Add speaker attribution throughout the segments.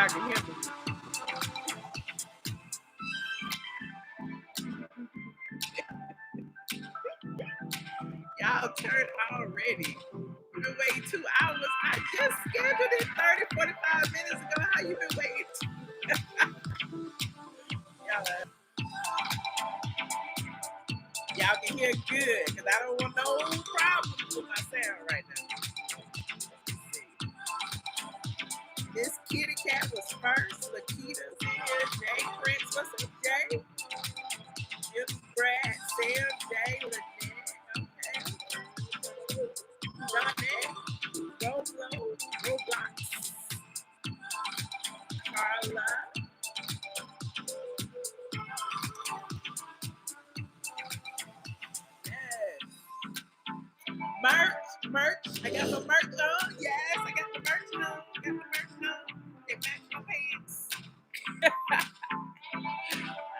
Speaker 1: hard to hear me. Y'all turned already. You've been waiting 2 hours. I just scheduled it 30, 45 minutes ago. How you been waiting? Y'all, y'all can hear good because I don't want no problems with my sound right now. Let's see. This kitty cat was first. Lakita's here. Jay Prince. What's up, Jay? Jim, Brad, Sam, Jay, Lynette. Okay. Donette, Roblo, Roblox, Carla. Yes. Merch. I got my merch on. Yes, I got the merch on. They match my pants.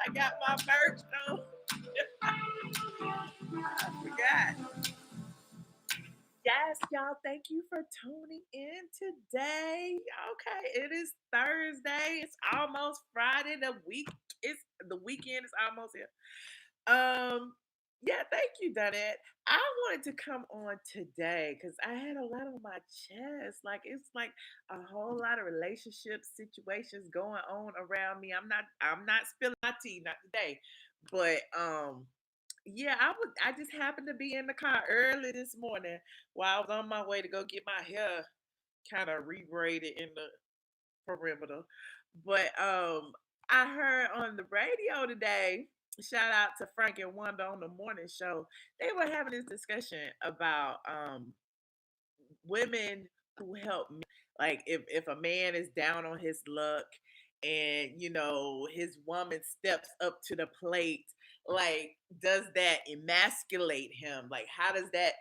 Speaker 1: I got my merch on. I forgot. Yes, y'all. Thank you for tuning in today. Okay, it is Thursday. It's almost Friday. The weekend is almost here. Yeah, thank you, Donette. I wanted to come on today because I had a lot on my chest. Like it's like a whole lot of relationship situations going on around me. I'm not spilling my tea, not today. But yeah, I just happened to be in the car early this morning while I was on my way to go get my hair kind of rebraided in the perimeter. But I heard on the radio today, shout out to Frank and Wanda on the morning show, they were having this discussion about women who help men. Like if a man is down on his luck and his woman steps up to the plate, like does that emasculate him? Like how does that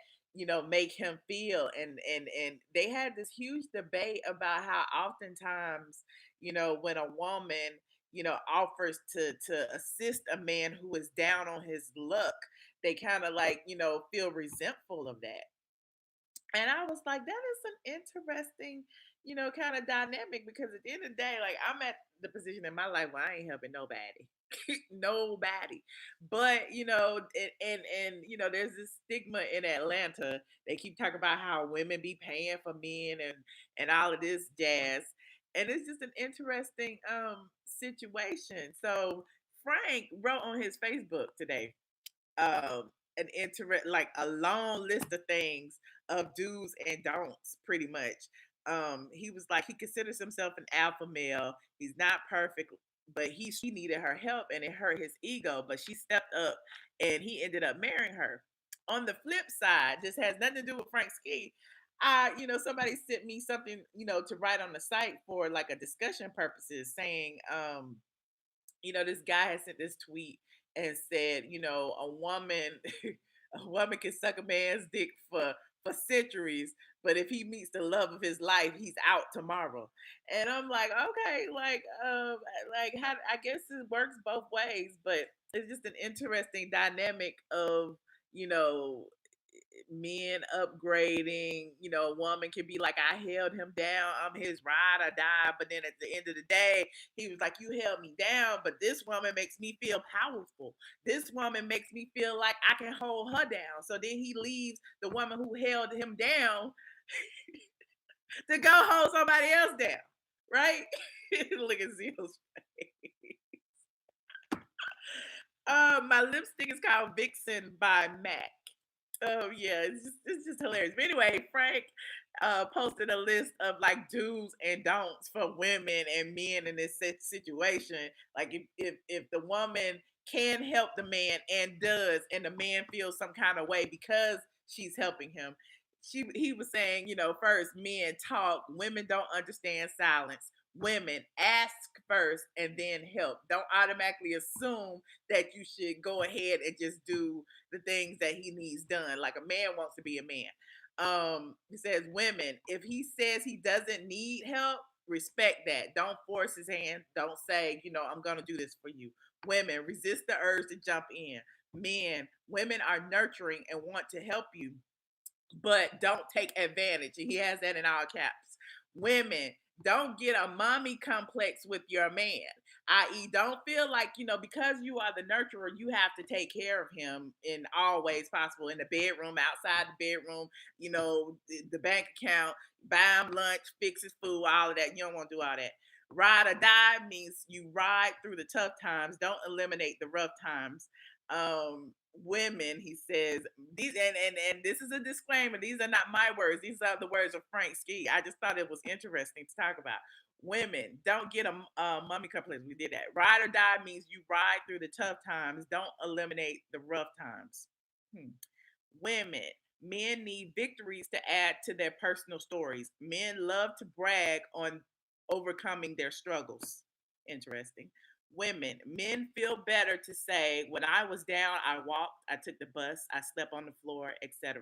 Speaker 1: make him feel? And they had this huge debate about how oftentimes when a woman offers to assist a man who is down on his luck, they kind of like feel resentful of that. And I was like, that is an interesting, kind of dynamic because at the end of the day, like I'm at the position in my life where I ain't helping nobody. Nobody. But, and there's this stigma in Atlanta. They keep talking about how women be paying for men and all of this jazz. And it's just an interesting situation. So Frank wrote on his Facebook today an interest like a long list of things of do's and don'ts pretty much. He was like he considers himself an alpha male. He's not perfect, but she needed her help and it hurt his ego, but she stepped up and he ended up marrying her. On the flip side, this has nothing to do with Frank Ski. Somebody sent me something, to write on the site for like a discussion purposes, saying, this guy has sent this tweet and said, a woman, a woman can suck a man's dick for centuries, but if he meets the love of his life, he's out tomorrow. And I'm like, okay, like how I guess it works both ways, but it's just an interesting dynamic of you know men upgrading. A woman can be like, I held him down, I'm his ride or die. But then at the end of the day, he was like, you held me down, but this woman makes me feel powerful. This woman makes me feel like I can hold her down. So then he leaves the woman who held him down to go hold somebody else down. Right? Look at Zill's face. My lipstick is called Vixen by MAC. Oh yeah, it's just hilarious. But anyway, Frank posted a list of like do's and don'ts for women and men in this situation. Like if the woman can help the man and does, and the man feels some kind of way because she's helping him. He was saying, first men talk, women don't understand silence. Women ask first and then help. Don't automatically assume that you should go ahead and just do the things that he needs done. Like a man wants to be a man. He says, women, if he says he doesn't need help, respect that. Don't force his hand. Don't say, I'm gonna do this for you. Women, resist the urge to jump in. Men, women are nurturing and want to help you, but don't take advantage. And he has that in all caps. Women, Don't get a mommy complex with your man, i.e., don't feel like, because you are the nurturer, you have to take care of him in all ways possible, in the bedroom, outside the bedroom, the bank account, buy him lunch, fix his food, all of that. You don't want to do all that. Ride or die means you ride through the tough times, don't eliminate the rough times. Women, he says, these, and this is a disclaimer, these are not my words, these are the words of Frank Ski. I just thought it was interesting to talk about. Women, don't get a mummy complex. We did that. Ride or die means you ride through the tough times, don't eliminate the rough times. Hmm. Women, men need victories to add to their personal stories. Men love to brag on overcoming their struggles. Interesting. Women, men feel better to say, when I was down, I walked, I took the bus, I slept on the floor, etc.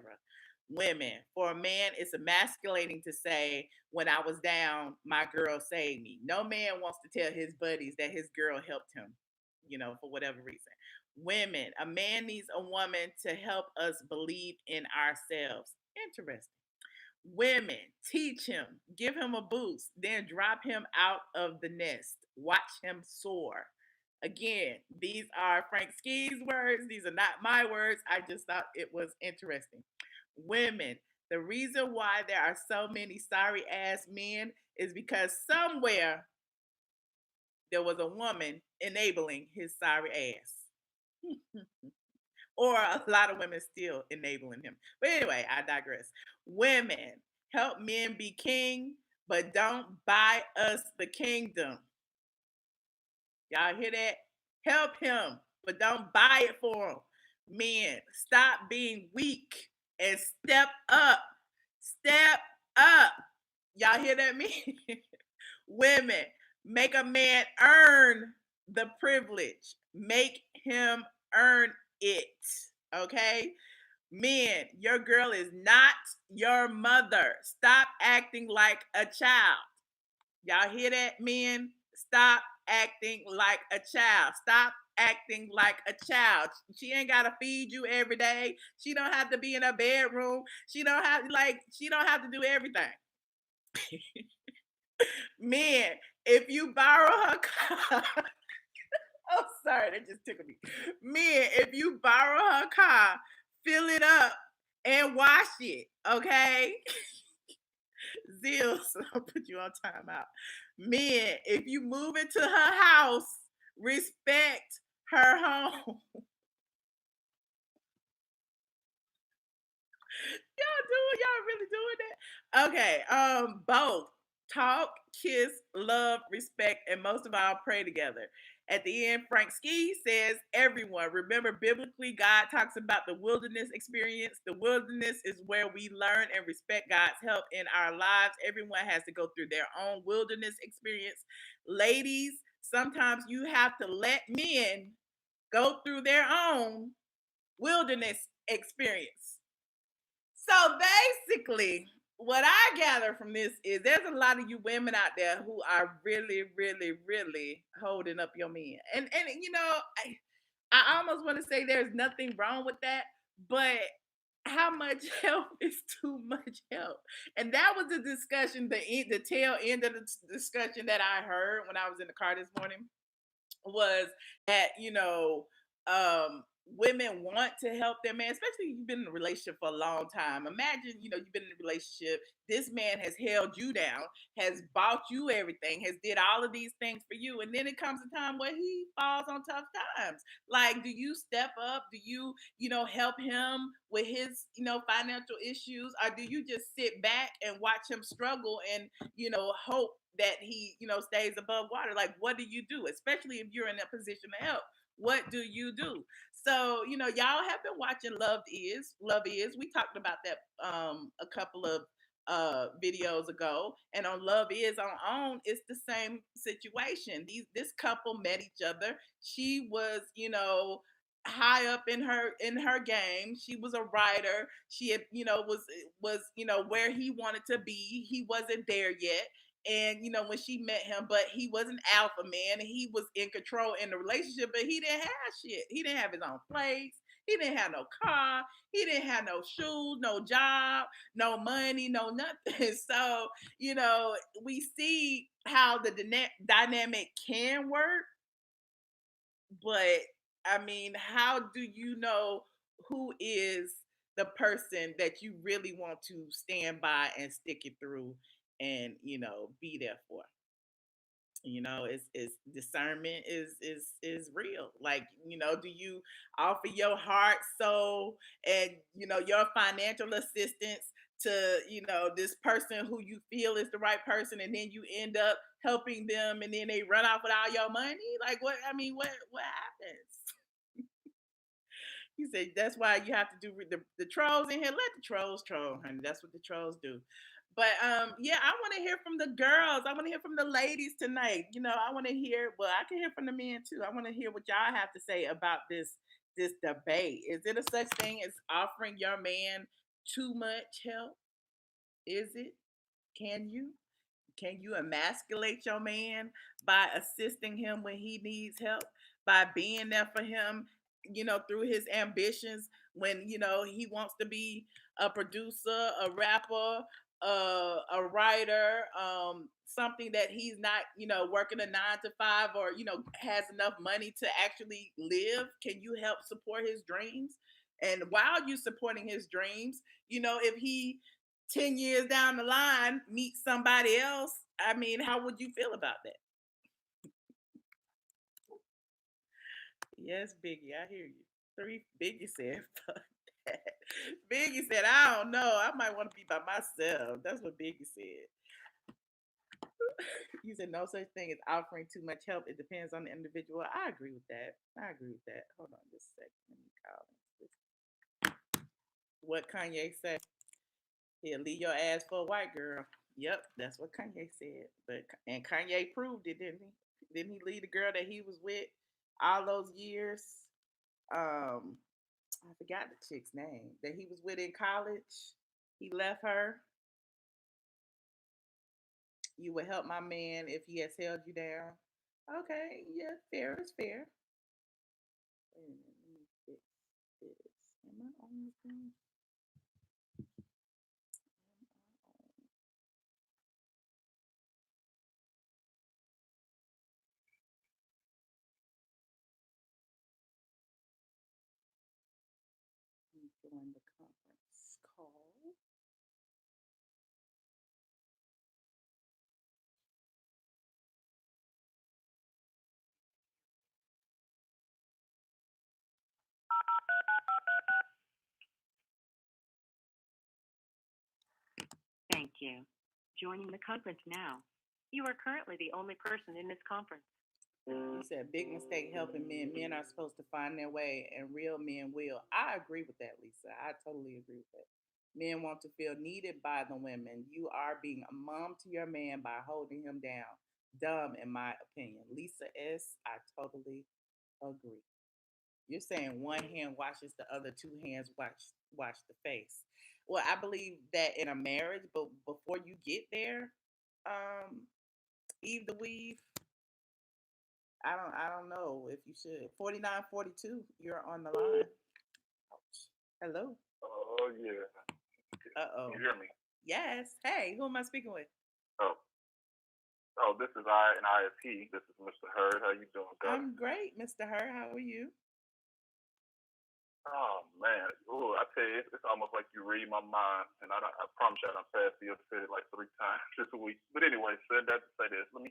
Speaker 1: Women, for a man, it's emasculating to say, when I was down, my girl saved me. No man wants to tell his buddies that his girl helped him, for whatever reason. Women, a man needs a woman to help us believe in ourselves. Interesting. Women, teach him, give him a boost, then drop him out of the nest. Watch him soar. Again, these are Frank Ski's words. These are not my words. I just thought it was interesting. Women, the reason why there are so many sorry ass men is because somewhere there was a woman enabling his sorry ass. Or a lot of women still enabling him. But anyway, I digress. Women, help men be king, but don't buy us the kingdom. Y'all hear that? Help him, but don't buy it for him. Men, stop being weak and step up. Step up. Y'all hear that, me? Women, make a man earn the privilege. Make him earn it. Okay? Men, your girl is not your mother. Stop acting like a child. Y'all hear that, men? Stop acting like a child. Stop acting like a child. She ain't gotta feed you every day. She don't have to be in a bedroom. She don't have to do everything. Men, if you borrow her car, oh sorry, that just tickled me. Men, if you borrow her car, fill it up and wash it. Okay? Zills, I'll put you on timeout. Men, if you move into her house, respect her home. Y'all really doing that? Okay, both talk, kiss, love, respect, and most of all, pray together. At the end, Frank Ski says, everyone, remember biblically, God talks about the wilderness experience. The wilderness is where we learn and respect God's help in our lives. Everyone has to go through their own wilderness experience. Ladies, sometimes you have to let men go through their own wilderness experience. So basically, what I gather from this is there's a lot of you women out there who are really, really, really holding up your men. And I almost want to say there's nothing wrong with that, but how much help is too much help? And that was the discussion, the tail end of the discussion that I heard when I was in the car this morning, was that women want to help their man, especially if you've been in a relationship for a long time. Imagine, you've been in a relationship, this man has held you down, has bought you everything, has did all of these things for you, and then it comes a time where he falls on tough times. Like, do you step up? Do you help him with his financial issues, or do you just sit back and watch him struggle and hope that he stays above water? Like, what do you do, especially if you're in a position to help? What do you do? So, y'all have been watching Love Is. Love Is. We talked about that a couple of videos ago. And on Love Is on OWN, it's the same situation. This couple met each other. She was, high up in her game. She was a writer. She had, was where he wanted to be. He wasn't there yet. And when she met him, but he was an alpha man and he was in control in the relationship, but he didn't have shit. He didn't have his own place. He didn't have no car. He didn't have no shoes, no job, no money, no nothing. So, we see how the dynamic can work, but I mean, how do you know who is the person that you really want to stand by and stick it through and, be there for? It's discernment is real. Like, do you offer your heart, soul, and your financial assistance to this person who you feel is the right person, and then you end up helping them, and then they run off with all your money? Like, what? I mean, what happens? You say that's why you have to do the trolls in here. Let the trolls troll, honey. That's what the trolls do. But yeah, I want to hear from the girls. I want to hear from the ladies tonight. I want to hear. Well, I can hear from the men too. I want to hear what y'all have to say about this debate. Is it a such thing as offering your man too much help? Is it? Can you? Can you emasculate your man by assisting him when he needs help, by being there for him, through his ambitions when, he wants to be a producer, a rapper, a writer, something that he's not, working a 9 to 5 or, has enough money to actually live? Can you help support his dreams? And while you supporting his dreams, if he 10 years down the line meet somebody else, I mean, how would you feel about that? Yes, Biggie, I hear you. Three Biggie said, fuck that. Biggie said, I don't know. I might want to be by myself. That's what Biggie said. You said no such thing as offering too much help. It depends on the individual. I agree with that. I agree with that. Hold on just a second. Let me call him. What Kanye said. He'll leave your ass for a white girl. Yep, that's what Kanye said. And Kanye proved it, didn't he? Didn't he leave the girl that he was with all those years? I forgot the chick's name that he was with in college. He left her. You would help my man if he has held you down. Okay, yeah, fair is fair. Wait a minute, let me fix this. Am I on this thing? Join the conference call.
Speaker 2: Thank you. Joining the conference now. You are currently the only person in this conference.
Speaker 1: You said big mistake helping men. Men are supposed to find their way, and real men will. I agree with that, Lisa. I totally agree with that. Men want to feel needed by the women. You are being a mom to your man by holding him down. Dumb, in my opinion. Lisa S. I totally agree. You're saying one hand washes the other, two hands wash the face. Well, I believe that in a marriage, but before you get there, um, Eve the Weave, I don't know if you should. 4942, you're on the line. Ouch. Hello.
Speaker 3: Oh yeah.
Speaker 1: Uh-oh.
Speaker 3: Can you hear me?
Speaker 1: Yes. Hey, who am I speaking with?
Speaker 3: Oh, oh, this is I and ISP. This is Mr. Hurd. How you doing, guys?
Speaker 1: I'm great, Mr. Her. How are you?
Speaker 3: Oh man, ooh, I tell you, it's almost like you read my mind, and I promise you, I done passed you said it like 3 times this week. But anyway, said that to say this. Let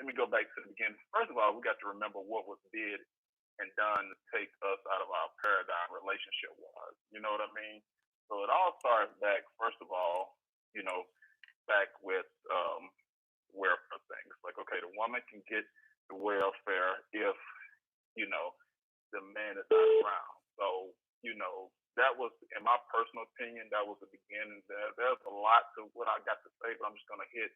Speaker 3: me go back to the beginning. First of all, we got to remember what was did and done to take us out of our paradigm relationship wise. You know what I mean? So it all starts back, first of all, you know, back with welfare things. Like, okay, the woman can get the welfare if, you know, the man is not around. So, you know, that was, in my personal opinion, that was the beginning. There's a lot to what I got to say, but I'm just gonna hit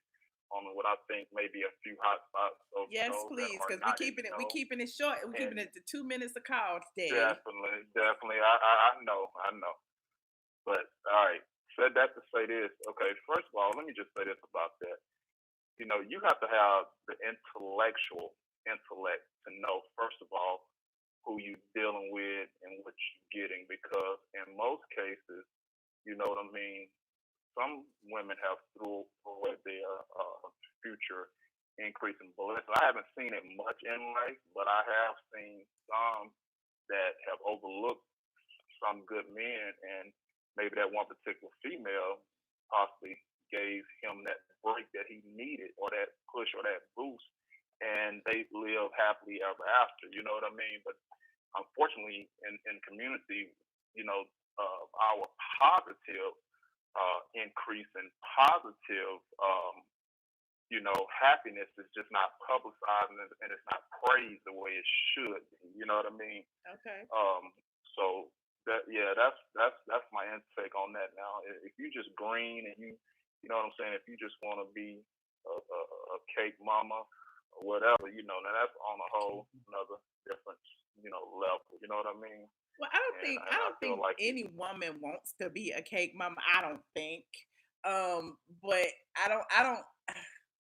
Speaker 3: on what I think may be a few hot spots. So
Speaker 1: Yes,
Speaker 3: those that
Speaker 1: please,
Speaker 3: are
Speaker 1: because
Speaker 3: not in the
Speaker 1: we
Speaker 3: know,
Speaker 1: keeping it short. We're keeping
Speaker 3: and
Speaker 1: it to 2 minutes a call today.
Speaker 3: definitely, I know. But all right, said that to say this. Okay, first of all, let me just say this about that. You know, you have to have the intellectual intellect to know, first of all, who you dealing with and what you're getting, because in most cases, you know what I mean, some women have threw away their future increase in blessings. I haven't seen it much in life, but I have seen some that have overlooked some good men, and maybe that one particular female possibly gave him that break that he needed, or that push, or that boost, and they live happily ever after. You know what I mean? But unfortunately, in community, you know, our positive increase in positive, happiness is just not publicized, and it's not praised the way it should be. You know what I mean?
Speaker 1: Okay.
Speaker 3: So that's my intake on that. Now, if you just green and you know what I'm saying, if you just want to be a cake mama or whatever, now that's on a whole another different, level. You know what I mean?
Speaker 1: Well, I
Speaker 3: I
Speaker 1: don't
Speaker 3: feel
Speaker 1: think
Speaker 3: like
Speaker 1: any woman wants to be a cake mama. I don't think. But I don't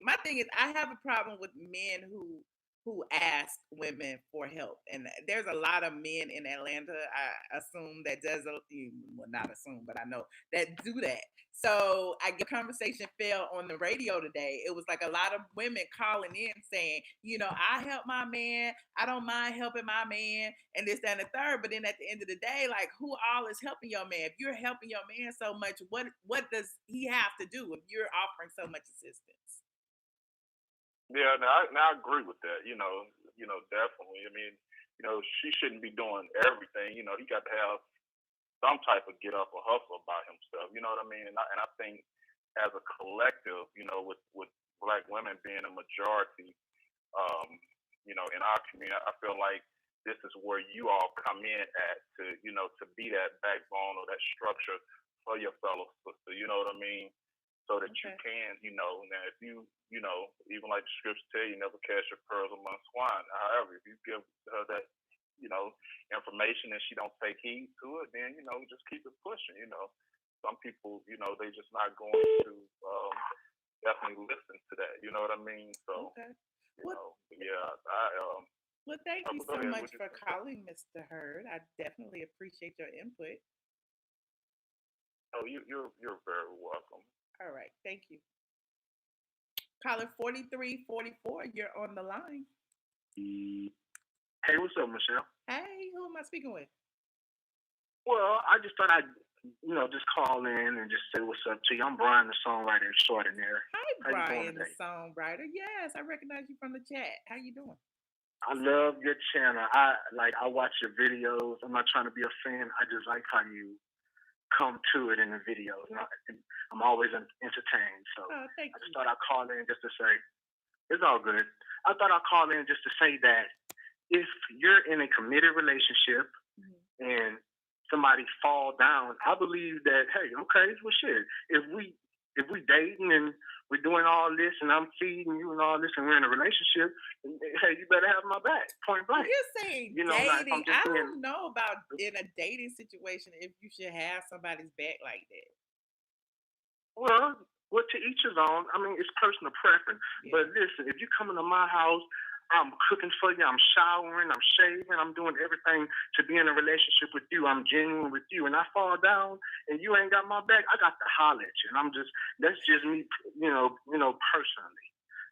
Speaker 1: my thing is I have a problem with men who ask women for help. And there's a lot of men in Atlanta, I assume, that well, not assume, but I know that do that. So I get conversation fell on the radio today. It was like a lot of women calling in saying, I help my man. I don't mind helping my man, and this, that, and the third. But then at the end of the day, like, who all is helping your man? If you're helping your man so much, what does he have to do if you're offering so much assistance?
Speaker 3: Yeah, now I agree with that. Definitely. I mean, she shouldn't be doing everything. He got to have some type of get up or hustle about himself. You know what I mean? And I think as a collective, with black women being a majority, in our community, I feel like this is where you all come in at to be that backbone or that structure for your fellow sister. You know what I mean? So that you can, now if even like the scriptures tell you, never cast your pearls among swine. However, if you give her that, information and she don't take heed to it, then, just keep it pushing. Some people, they just not going to definitely listen to that. You know what I mean? So,
Speaker 1: Well, thank you so much for calling, Mr. Hurd. I definitely appreciate your input.
Speaker 3: Oh, you're very welcome.
Speaker 1: All right, thank you. Caller 4344, you're on the line.
Speaker 4: Hey, what's up, Michelle?
Speaker 1: Hey, who am I speaking with?
Speaker 4: Well, I just thought I'd, just call in and just say what's up to you. I'm Brian, the songwriter extraordinaire.
Speaker 1: Hi, Brian, the songwriter. Yes, I recognize you from the chat. How you doing?
Speaker 4: I love your channel. I watch your videos. I'm not trying to be a fan. I just like how you come to it in the videos. I'm always entertained. So I just thought I'd call in just to say, it's all good. I thought I'd call in just to say that if you're in a committed relationship and somebody fall down, I believe that, hey, okay, well, shit. If we dating and we're doing all this and I'm feeding you and all this and we're in a relationship, hey, you better have my back, point blank.
Speaker 1: You're saying dating. I don't know about in a dating situation if you should have somebody's back like that.
Speaker 4: Well, to each his own. I mean, it's personal preference. Yeah. But listen, if you come into my house, I'm cooking for you, I'm showering, I'm shaving, I'm doing everything to be in a relationship with you. I'm genuine with you. And I fall down and you ain't got my back, I got to holler at you. And that's just me, personally.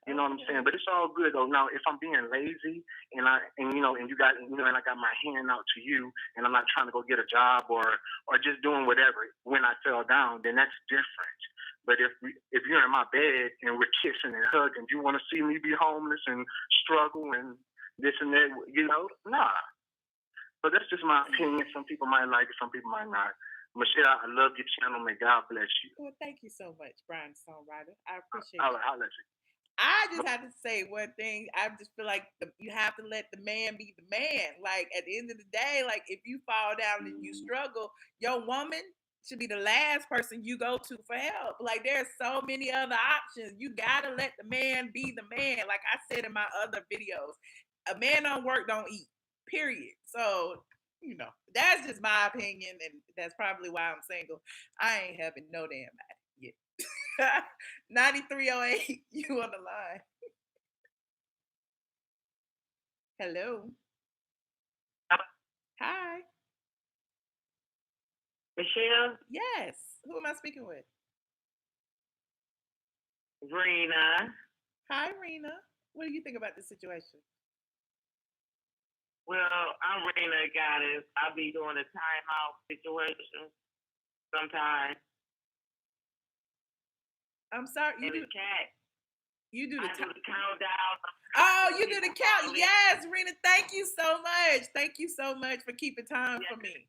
Speaker 4: You know what I'm saying? But it's all good though. Now, if I'm being lazy and you got, and I got my hand out to you and I'm not trying to go get a job or just doing whatever when I fell down, then that's different. But if you're in my bed and we're kissing and hugging, you want to see me be homeless and struggle and this and that, nah. So that's just my opinion. Some people might like it, some people might not. Michelle, I love your channel. May God bless you.
Speaker 1: Well, thank you so much, Brian Songwriter. I appreciate it.
Speaker 4: I'll let you.
Speaker 1: I just have to say one thing. I just feel like you have to let the man be the man. Like, at the end of the day, like, if you fall down and you struggle, your woman should be the last person you go to for help. Like, there's so many other options. You gotta let the man be the man. Like I said in my other videos, a man don't work, don't eat. Period. So, that's just my opinion, and that's probably why I'm single. I ain't having no damn body yet. 9308, you on the line. Hello.
Speaker 2: Michelle,
Speaker 1: Yes. Who am I speaking with?
Speaker 2: Rena.
Speaker 1: Hi, Rena. What do you think about this situation?
Speaker 2: Well, I'm Rena Goddess. I be doing a timeout situation sometimes.
Speaker 1: I'm sorry.
Speaker 2: And the cat,
Speaker 1: You do the
Speaker 2: I do the countdown.
Speaker 1: Oh, you do the count. Yes, Rena. Thank you so much. Thank you so much for keeping time for me.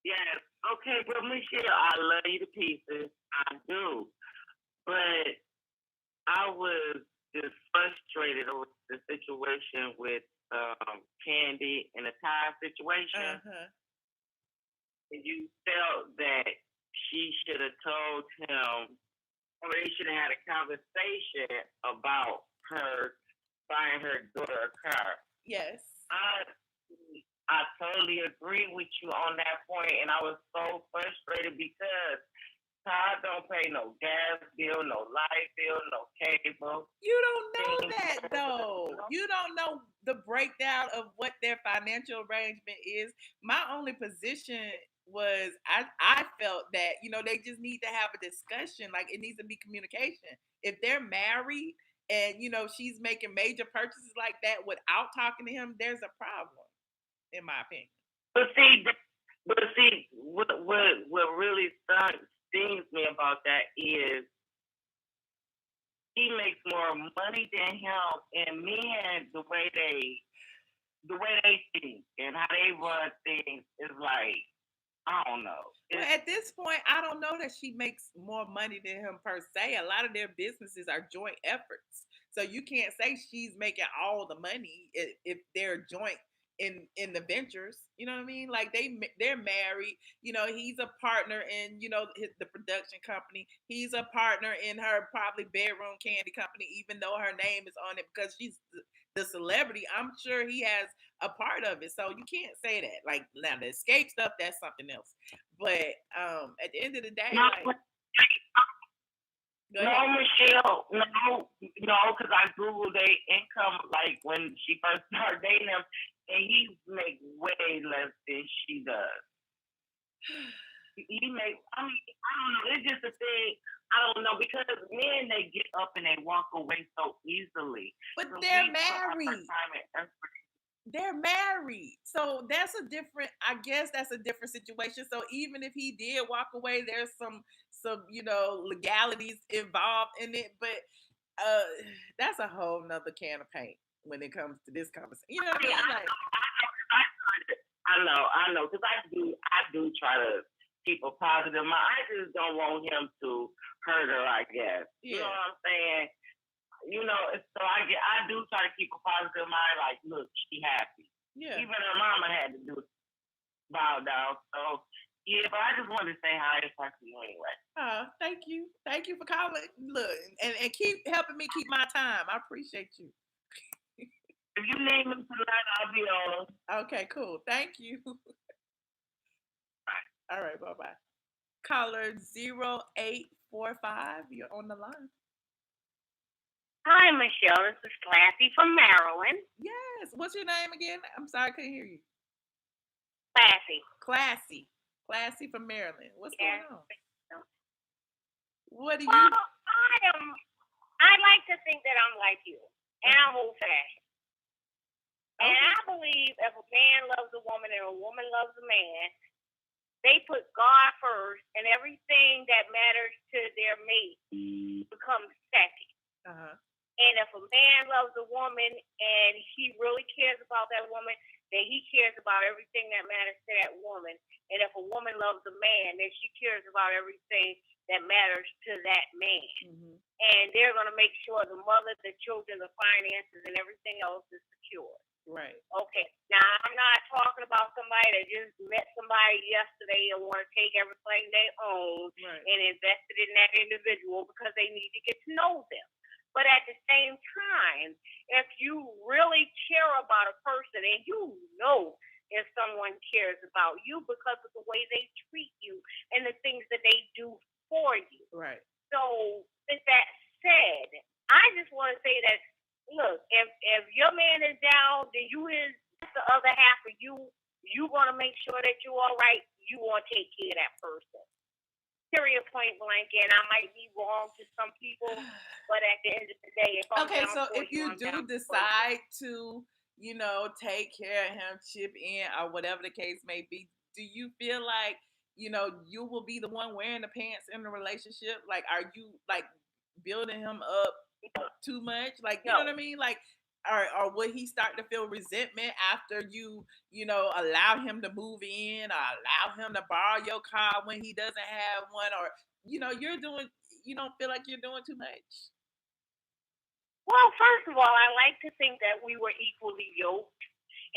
Speaker 2: Yes. Okay, well, Michelle, I love you to pieces. I do. But I was just frustrated over the situation with Candy and the tie situation. And you felt that she should have told him, or they should have had a conversation about her buying her daughter a car.
Speaker 1: Yes.
Speaker 2: I totally agree with you on that point, and I was so frustrated because Todd don't pay no gas bill, no light bill, no cable.
Speaker 1: You don't know that though. You don't know the breakdown of what their financial arrangement is. My only position was I felt that, they just need to have a discussion. Like, it needs to be communication. If they're married and, she's making major purchases like that without talking to him, there's a problem, in my opinion.
Speaker 2: But see, what really stings me about that is he makes more money than him, and men, the way they think and how they run things is like, I don't know.
Speaker 1: Well, at this point, I don't know that she makes more money than him per se. A lot of their businesses are joint efforts, so you can't say she's making all the money if they're joint in the ventures. You know what I mean? Like, they're married. He's a partner in the production company. He's a partner in her probably bedroom candy company, even though her name is on it because she's the celebrity. I'm sure he has a part of it. So you can't say that. Like, now the escape stuff, that's something else. But at the end of the day,
Speaker 2: No,
Speaker 1: Michelle,
Speaker 2: no, because I googled their income like when she first started dating him, and he makes way less than she does. He makes, I don't know, it's just a thing. I don't know, because men, they get up and they walk away so easily.
Speaker 1: But they're married. They're married. So that's a different situation. So even if he did walk away, there's some legalities involved in it. But that's a whole nother can of paint when it comes to this conversation. You know what I mean? Like,
Speaker 2: I know, because I do try to keep a positive mind. I just don't want him to hurt her, I guess.
Speaker 1: Yeah.
Speaker 2: You know what I'm saying? So I do try to keep a positive mind. Like, look, she happy.
Speaker 1: Yeah.
Speaker 2: Even her mama had to bow down. So yeah, but I just wanted to say hi to you anyway.
Speaker 1: Thank you for calling. Look, and keep helping me keep my time. I appreciate you.
Speaker 2: If you name him tonight, I'll be on.
Speaker 1: Okay, cool. Thank you. All right, bye-bye. Caller 0845, you're on the line.
Speaker 5: Hi, Michelle. This is Classy from Maryland.
Speaker 1: Yes. What's your name again? I'm sorry, I couldn't hear you.
Speaker 5: Classy
Speaker 1: from Maryland. What's going on? What do you?
Speaker 5: Well, I like to think that I'm like you, and I'm old-fashioned. And I believe if a man loves a woman and a woman loves a man, they put God first, and everything that matters to their mate becomes second. And if a man loves a woman and he really cares about that woman, then he cares about everything that matters to that woman. And if a woman loves a man, then she cares about everything that matters to that man. And they're going to make sure the mother, the children, the finances, and everything else is secure.
Speaker 1: Right.
Speaker 5: Okay. Now, I'm not talking about somebody that just met somebody yesterday and want to take everything they own and invest it in that individual because they need to get to know them. But at the same time, if you really care about a person and you know if someone cares about you because of the way they treat you and the things that they do for you.
Speaker 1: Right.
Speaker 5: So with that said, I just want to say that, look, if your man is down, then you is the other half of you. You want to make sure that you're all right. you want to take care of that person. Period, point blank. And I might be wrong to some people, but at the end of the day, if I'm
Speaker 1: Okay,
Speaker 5: down
Speaker 1: so
Speaker 5: for
Speaker 1: if you
Speaker 5: I'm down
Speaker 1: do
Speaker 5: for you.
Speaker 1: decide to, take care of him, chip in, or whatever the case may be, do you feel like, you will be the one wearing the pants in the relationship? Like, are you like building him up too much? Like, you know what I
Speaker 5: No.
Speaker 1: mean? Like, or would he start to feel resentment after allow him to move in, or allow him to borrow your car when he doesn't have one, or you don't feel like you're doing too much?
Speaker 5: Well, first of all, I like to think that we were equally yoked.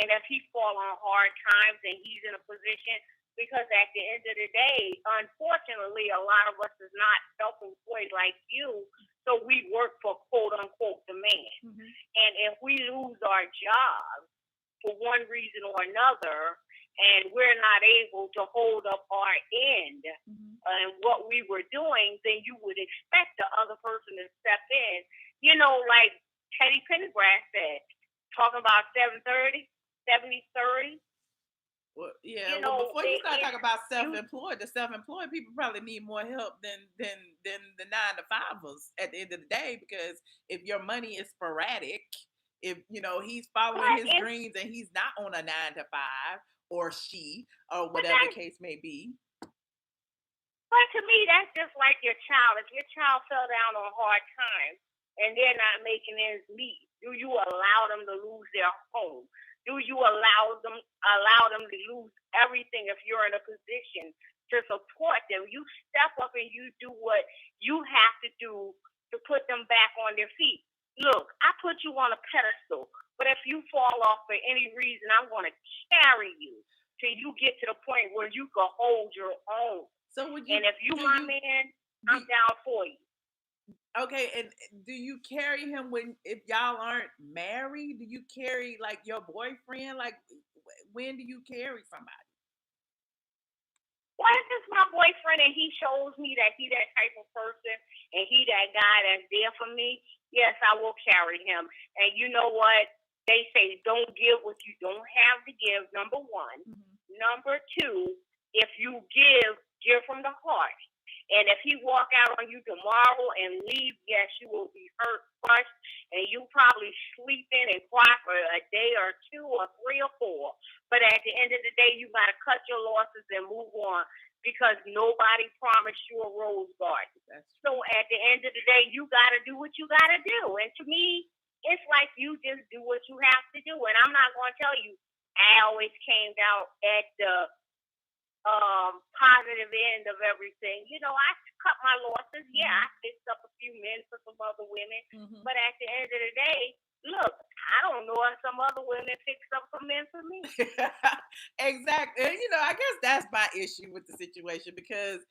Speaker 5: And if he fall on hard times and he's in a position, because at the end of the day, unfortunately, a lot of us is not self-employed like you, so we work for quote unquote the man.
Speaker 1: Mm-hmm.
Speaker 5: And if we lose our job for one reason or another, and we're not able to hold up our end and what we were doing, then you would expect the other person to step in. Like Teddy Pendergrass said, talking about 70-30.
Speaker 1: Well, yeah. Before you start talking about the self-employed people probably need more help than the 9-to-5ers at the end of the day, because if your money is sporadic, if he's following his dreams and he's not on a 9-to-5, or she, or whatever the case may be.
Speaker 5: But to me, that's just like your child. If your child fell down on hard times and they're not making ends meet, do you allow them to lose their home? Do you allow them to lose everything if you're in a position to support them? You step up and you do what you have to do to put them back on their feet. Look, I put you on a pedestal, but if you fall off for any reason, I'm going to carry you till you get to the point where you can hold your own.
Speaker 1: So
Speaker 5: and if you my man, I'm down for you.
Speaker 1: Okay, and do you carry him if y'all aren't married? Do you carry like your boyfriend? Like, when do you carry somebody?
Speaker 5: Well, if it's my boyfriend and he shows me that he that type of person and he that guy that's there for me, yes, I will carry him. And you know what? They say don't give what you don't have to give, number one. Mm-hmm. Number two, if you give from the heart. And if he walk out on you tomorrow and leave, yes, you will be hurt, crushed, and you probably sleep in and cry for a day or two or three or four. But at the end of the day, you got to cut your losses and move on, because nobody promised you a rose garden. So at the end of the day, you got to do what you got to do. And to me, it's like you just do what you have to do. And I'm not going to tell you, I always came out at the positive end of everything. I cut my losses. Yeah, I fixed up a few men for some other women. Mm-hmm. But at the end of the day, look, I don't know if some other women fixed up some men for me.
Speaker 1: Exactly. And, I guess that's my issue with the situation, because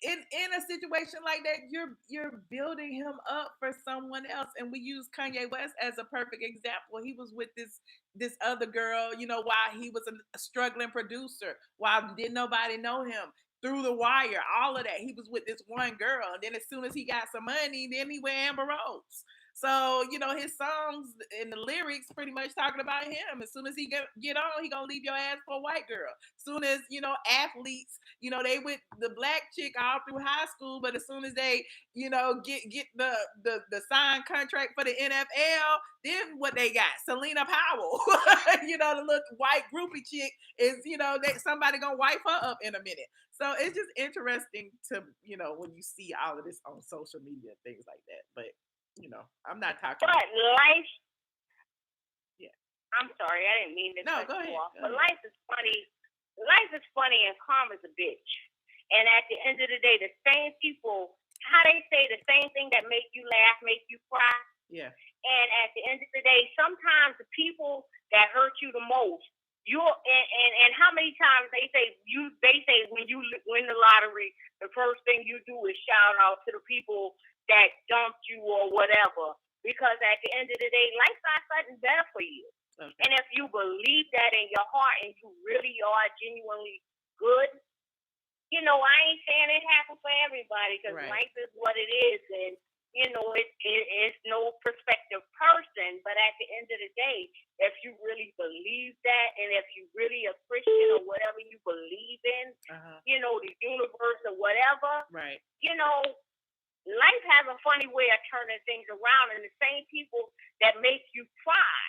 Speaker 1: in a situation like that, you're building him up for someone else. And we use Kanye West as a perfect example. He was with this other girl, while he was a struggling producer, while didn't nobody know him, through the wire, all of that. He was with this one girl, and then as soon as he got some money, then he went Amber Rose. So, his songs and the lyrics pretty much talking about him. As soon as he get on, he gonna leave your ass for a white girl. As soon as, athletes, they with the black chick all through high school, but as soon as they, get the signed contract for the NFL, then what they got? Selena Powell. The little white groupie chick is, that somebody gonna wipe her up in a minute. So it's just interesting to, when you see all of this on social media and things like that. But I'm not talking.
Speaker 5: But life.
Speaker 1: Yeah.
Speaker 5: I'm sorry, I didn't mean to cut you off. But
Speaker 1: ahead.
Speaker 5: life is funny. Life is funny, and karma's a bitch. And at the end of the day, the same people, how they say, the same thing that make you laugh, make you cry.
Speaker 1: Yeah.
Speaker 5: And at the end of the day, sometimes the people that hurt you the most, and how many times they say when you win the lottery, the first thing you do is shout out to the people that dumped you or whatever, because at the end of the day, life's not something better for you. Okay. And if you believe that in your heart and you really are genuinely good, I ain't saying it happens for everybody, because life is what it is, and it's no perspective person woman, but at the end of the day, if you really believe that, and if you really a Christian or whatever you believe in, you know, the universe or whatever,
Speaker 1: right?
Speaker 5: You know, life has a funny way of turning things around, and the same people that make you cry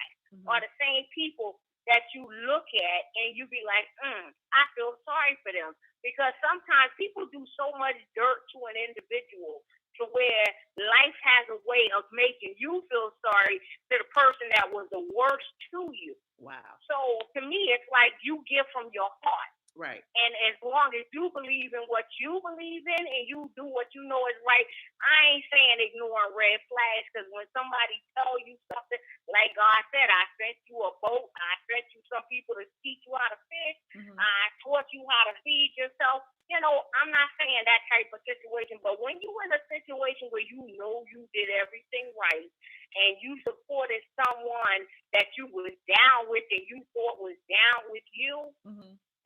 Speaker 5: are the same people that you look at and you be like, I feel sorry for them. Because sometimes people do so much dirt to an individual to where life has a way of making you feel sorry to the person that was the worst to you.
Speaker 1: Wow.
Speaker 5: So to me, it's like you give from your heart.
Speaker 1: Right.
Speaker 5: And as long as you believe in what you believe in and you do what you know is right, I ain't saying ignoring red flags, because when somebody tell you something, like God said, I sent you a boat, I sent you some people to teach you how to fish, I taught you how to feed yourself. You know, I'm not saying that type of situation, but when you in a situation where you know you did everything right and you supported someone that you was down with and you thought was down with you,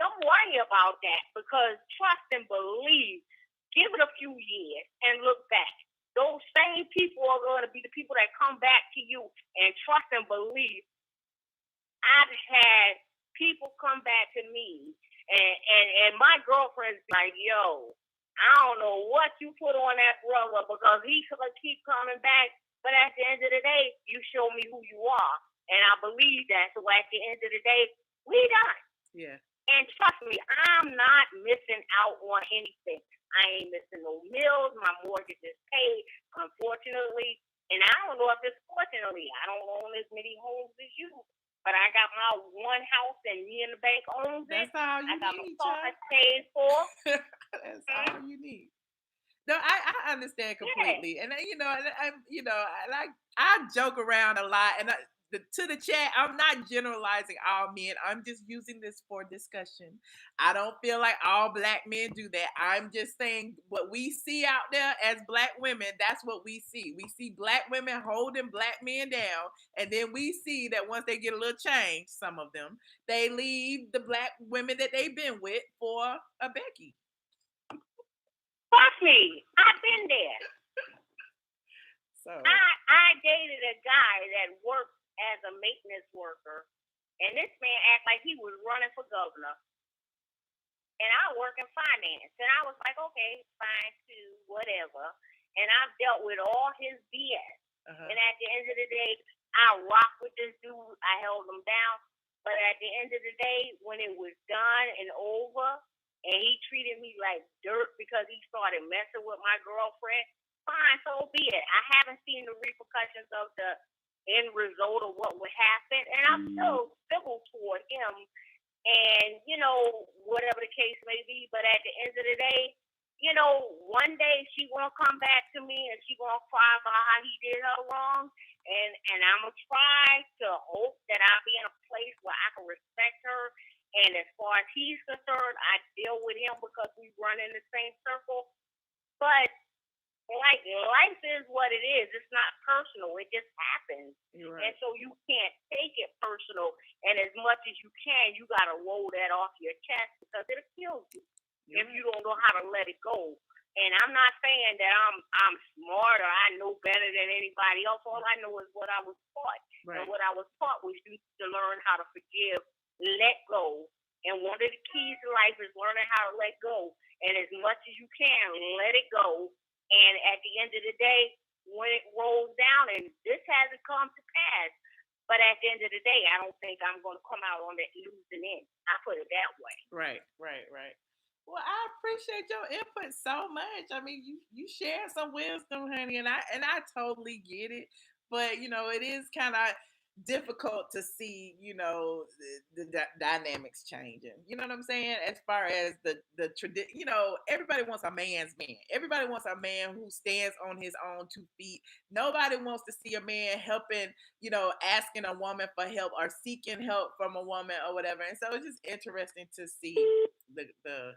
Speaker 5: don't worry about that, because trust and believe. Give it a few years and look back. Those same people are going to be the people that come back to you and trust and believe. I've had people come back to me and my girlfriend's like, yo, I don't know what you put on that brother because he's going to keep coming back. But at the end of the day, you show me who you are. And I believe that. So at the end of the day, we done.
Speaker 1: Yeah.
Speaker 5: And trust me, I'm not missing out on anything. I ain't missing no meals. My mortgage is paid, unfortunately. And I don't know if it's fortunately. I don't own as many homes as you. But I got my one house and me and the bank owns it.
Speaker 1: That's all you
Speaker 5: I got
Speaker 1: need,
Speaker 5: my car paid for.
Speaker 1: That's all you need. No, I understand completely, and you know, I joke around a lot, and to the chat, I'm not generalizing all men. I'm just using this for discussion. I don't feel like all black men do that. I'm just saying what we see out there as black women. That's what we see. We see black women holding black men down, and then we see that once they get a little change, some of them, they leave the black women that they've been with for a Becky.
Speaker 5: Trust me, I've been there.
Speaker 1: So
Speaker 5: I dated a guy that worked as a maintenance worker, and this man acted like he was running for governor. And I work in finance, and I was like, okay, fine, too, whatever. And I've dealt with all his BS. And at the end of the day, I rocked with this dude. I held him down. But at the end of the day, when it was done and over, and he treated me like dirt because he started messing with my girlfriend, fine, so be it. I haven't seen the repercussions of the end result of what would happen, and I'm still civil toward him, and, you know, whatever the case may be. But at the end of the day, you know, one day she gonna come back to me and she gonna cry about how he did her wrong, and I'm gonna try to hope that I'll be in a place where I can respect her. And as far as he's concerned, I deal with him because we run in the same circle. But like, life is what it is. It's not personal. It just happens.
Speaker 1: right.
Speaker 5: And so you can't take it personal. And as much as you can, you got to roll that off your chest because it'll kill you if you don't know how to let it go. And I'm not saying that I'm smart or I know better than anybody else. All I know is what I was taught.
Speaker 1: Right.
Speaker 5: And what I was taught was you to learn how to forgive, let go. And one of the keys to life is learning how to let go. And as much as you can, let it go. And at the end of the day, when it rolls down, and this hasn't come to pass, but at the end of the day, I don't think I'm going to come out on that losing end. I put it that way.
Speaker 1: Right. Well, I appreciate your input so much. I mean, you share some wisdom, honey, and I totally get it. But you know, it is kind of difficult to see, you know, the dynamics changing. You know what I'm saying? As far as the tradition, you know, everybody wants a man's man. Everybody wants a man who stands on his own 2 feet. Nobody wants to see a man helping, you know, asking a woman for help or seeking help from a woman or whatever. And so it's just interesting to see the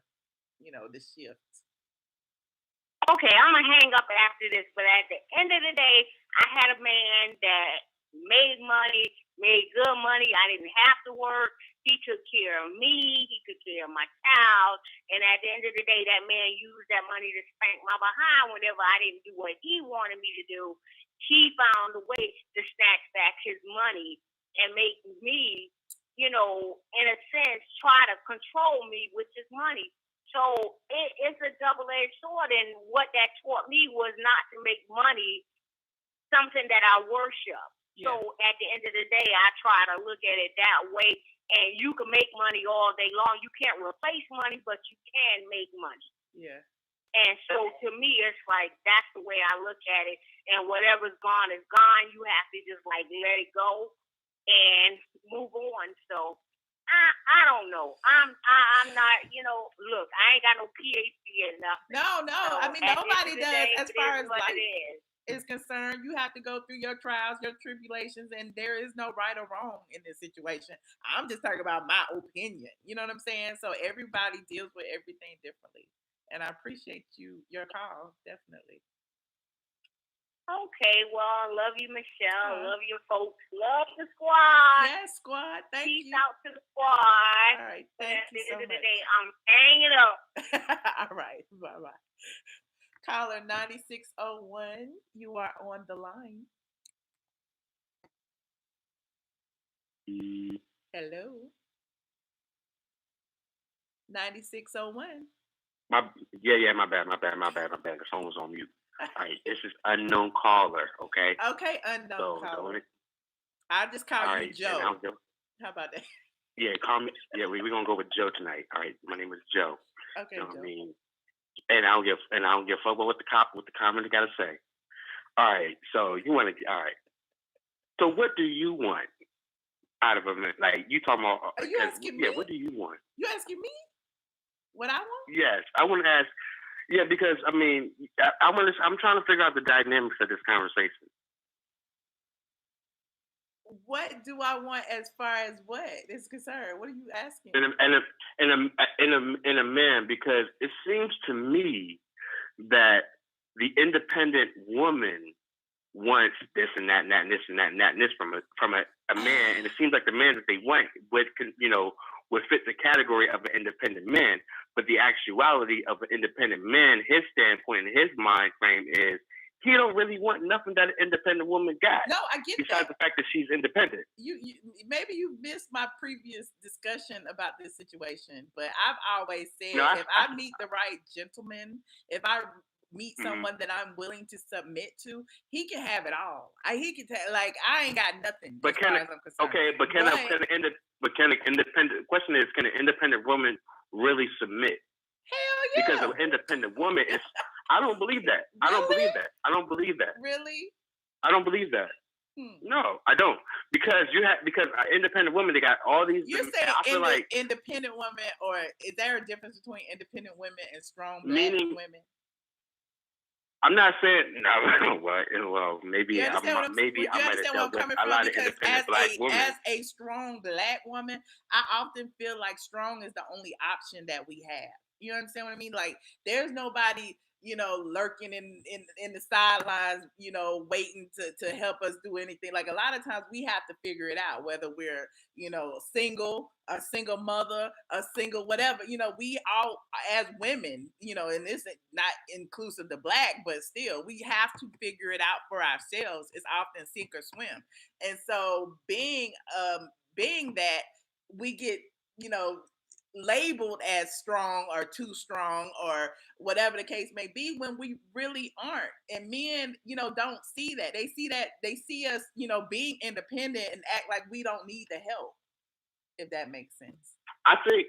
Speaker 1: you know, the shift.
Speaker 5: Okay, I'm going to hang up after this, but at the end of the day, I had a man that made money, made good money. I didn't have to work. He took care of me. He took care of my child. And at the end of the day, that man used that money to spank my behind whenever I didn't do what he wanted me to do. He found a way to snatch back his money and make me, in a sense, try to control me with his money. So it's a double-edged sword. And what that taught me was not to make money something that I worship. Yeah. So at the end of the day, I try to look at it that way. And you can make money all day long. You can't replace money, but you can make money.
Speaker 1: Yeah.
Speaker 5: And so to me, it's like that's the way I look at it. And whatever's gone is gone. You have to just like let it go and move on. So I don't know. I'm not. Look, I ain't got no PhD in nothing.
Speaker 1: No.
Speaker 5: So
Speaker 1: I mean, nobody does.
Speaker 5: Day,
Speaker 1: as far as life is concerned, you have to go through your trials, your tribulations, and there is no right or wrong in this situation. I'm just talking about my opinion. You know what I'm saying? So everybody deals with everything differently, and I appreciate your call, definitely.
Speaker 5: Okay, well, I love you, Michelle. Love your folks. Love the squad.
Speaker 1: Yes, squad. Thank
Speaker 5: you.
Speaker 1: Peace
Speaker 5: out to the squad.
Speaker 1: All right, thank you so much. At the end of the
Speaker 5: day, I'm hanging up.
Speaker 1: All right, bye-bye. Caller 9601, you are on the line. Hello. 9601.
Speaker 6: My bad. The phone was on mute. All right, this is unknown caller, okay?
Speaker 1: Okay, unknown caller. I'll just call you Joe. How about that?
Speaker 6: Yeah, call me. Yeah, we're gonna go with Joe tonight. All right, my name is Joe.
Speaker 1: Okay, Joe.
Speaker 6: I mean? And I don't give a fuck about what the comment gotta say. All right, so you want to? All right. So what do you want out of a man? Like you talking about?
Speaker 1: Are you asking me?
Speaker 6: Yeah, what do you want?
Speaker 1: You asking me? What I want?
Speaker 6: Yes, I want to ask. Yeah, because I mean, I'm trying to figure out the dynamics of this conversation.
Speaker 1: What do I want as far as what is concerned? What are you asking?
Speaker 6: In a man, because it seems to me that the independent woman wants this and that and that and this and that and that and this from a man, and it seems like the man that they want would fit the category of an independent man. But the actuality of an independent man, his standpoint and his mind frame is he don't really want nothing that an independent woman got.
Speaker 1: No, I get
Speaker 6: besides the fact that she's independent.
Speaker 1: You maybe you missed my previous discussion about this situation, but I've always said if I meet the right gentleman, if I meet someone that I'm willing to submit to, he can have it all. He can I ain't got nothing.
Speaker 6: But can an independent question is, can an independent woman really submit?
Speaker 1: Hell yeah.
Speaker 6: Because an independent woman is. I don't believe that.
Speaker 1: Really?
Speaker 6: I don't believe that.
Speaker 1: Really?
Speaker 6: I don't believe that. No, I don't. Because an independent woman, they got all these.
Speaker 1: You're saying independent women, or is there a difference between independent women and strong black women?
Speaker 6: I'm not saying no. Well, maybe I might have dealt with a lot of independent black women.
Speaker 1: As a strong black woman, I often feel like strong is the only option that we have. You understand what I mean? Like, there's nobody, lurking in the sidelines, waiting to help us do anything. Like, a lot of times we have to figure it out, whether we're, single, a single mother, a single whatever. We all, as women, and this is not inclusive to black, but still, we have to figure it out for ourselves. It's often sink or swim. And so being that, we get, labeled as strong or too strong or whatever the case may be, when we really aren't. And men, don't see that. They see us, being independent and act like we don't need the help, if that makes sense.
Speaker 6: I think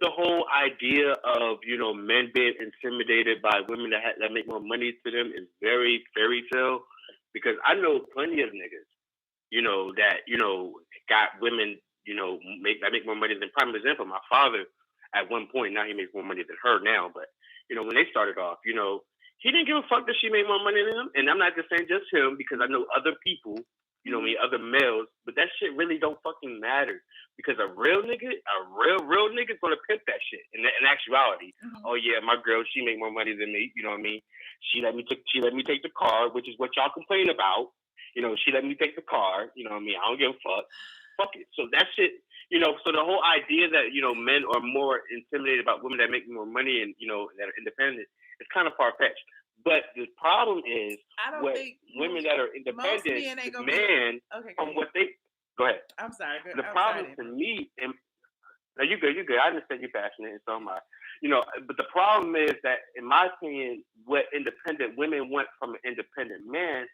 Speaker 6: the whole idea of, men being intimidated by women that make more money to them is very fairy tale, because I know plenty of niggas, that, got women, make more money than. Prime example, my father at one point, now he makes more money than her now, but when they started off, he didn't give a fuck that she made more money than him. And I'm not just saying just him, because I know other people, other males, but that shit really don't fucking matter, because a real nigga's gonna pimp that shit in actuality. Mm-hmm. Oh yeah, my girl, she make more money than me, you know what I mean? She let me take the car, which is what y'all complain about. She let me take the car. You know what I mean? I don't give a fuck. Fuck it. So that shit, so the whole idea that, men are more intimidated about women that make more money and, that are independent is kind of far-fetched. But the problem is women that are independent, what they, go ahead.
Speaker 1: I'm sorry.
Speaker 6: The problem to me, no, you're good. I understand you're passionate and so am I. But the problem is that, in my opinion, what independent women want from an independent man,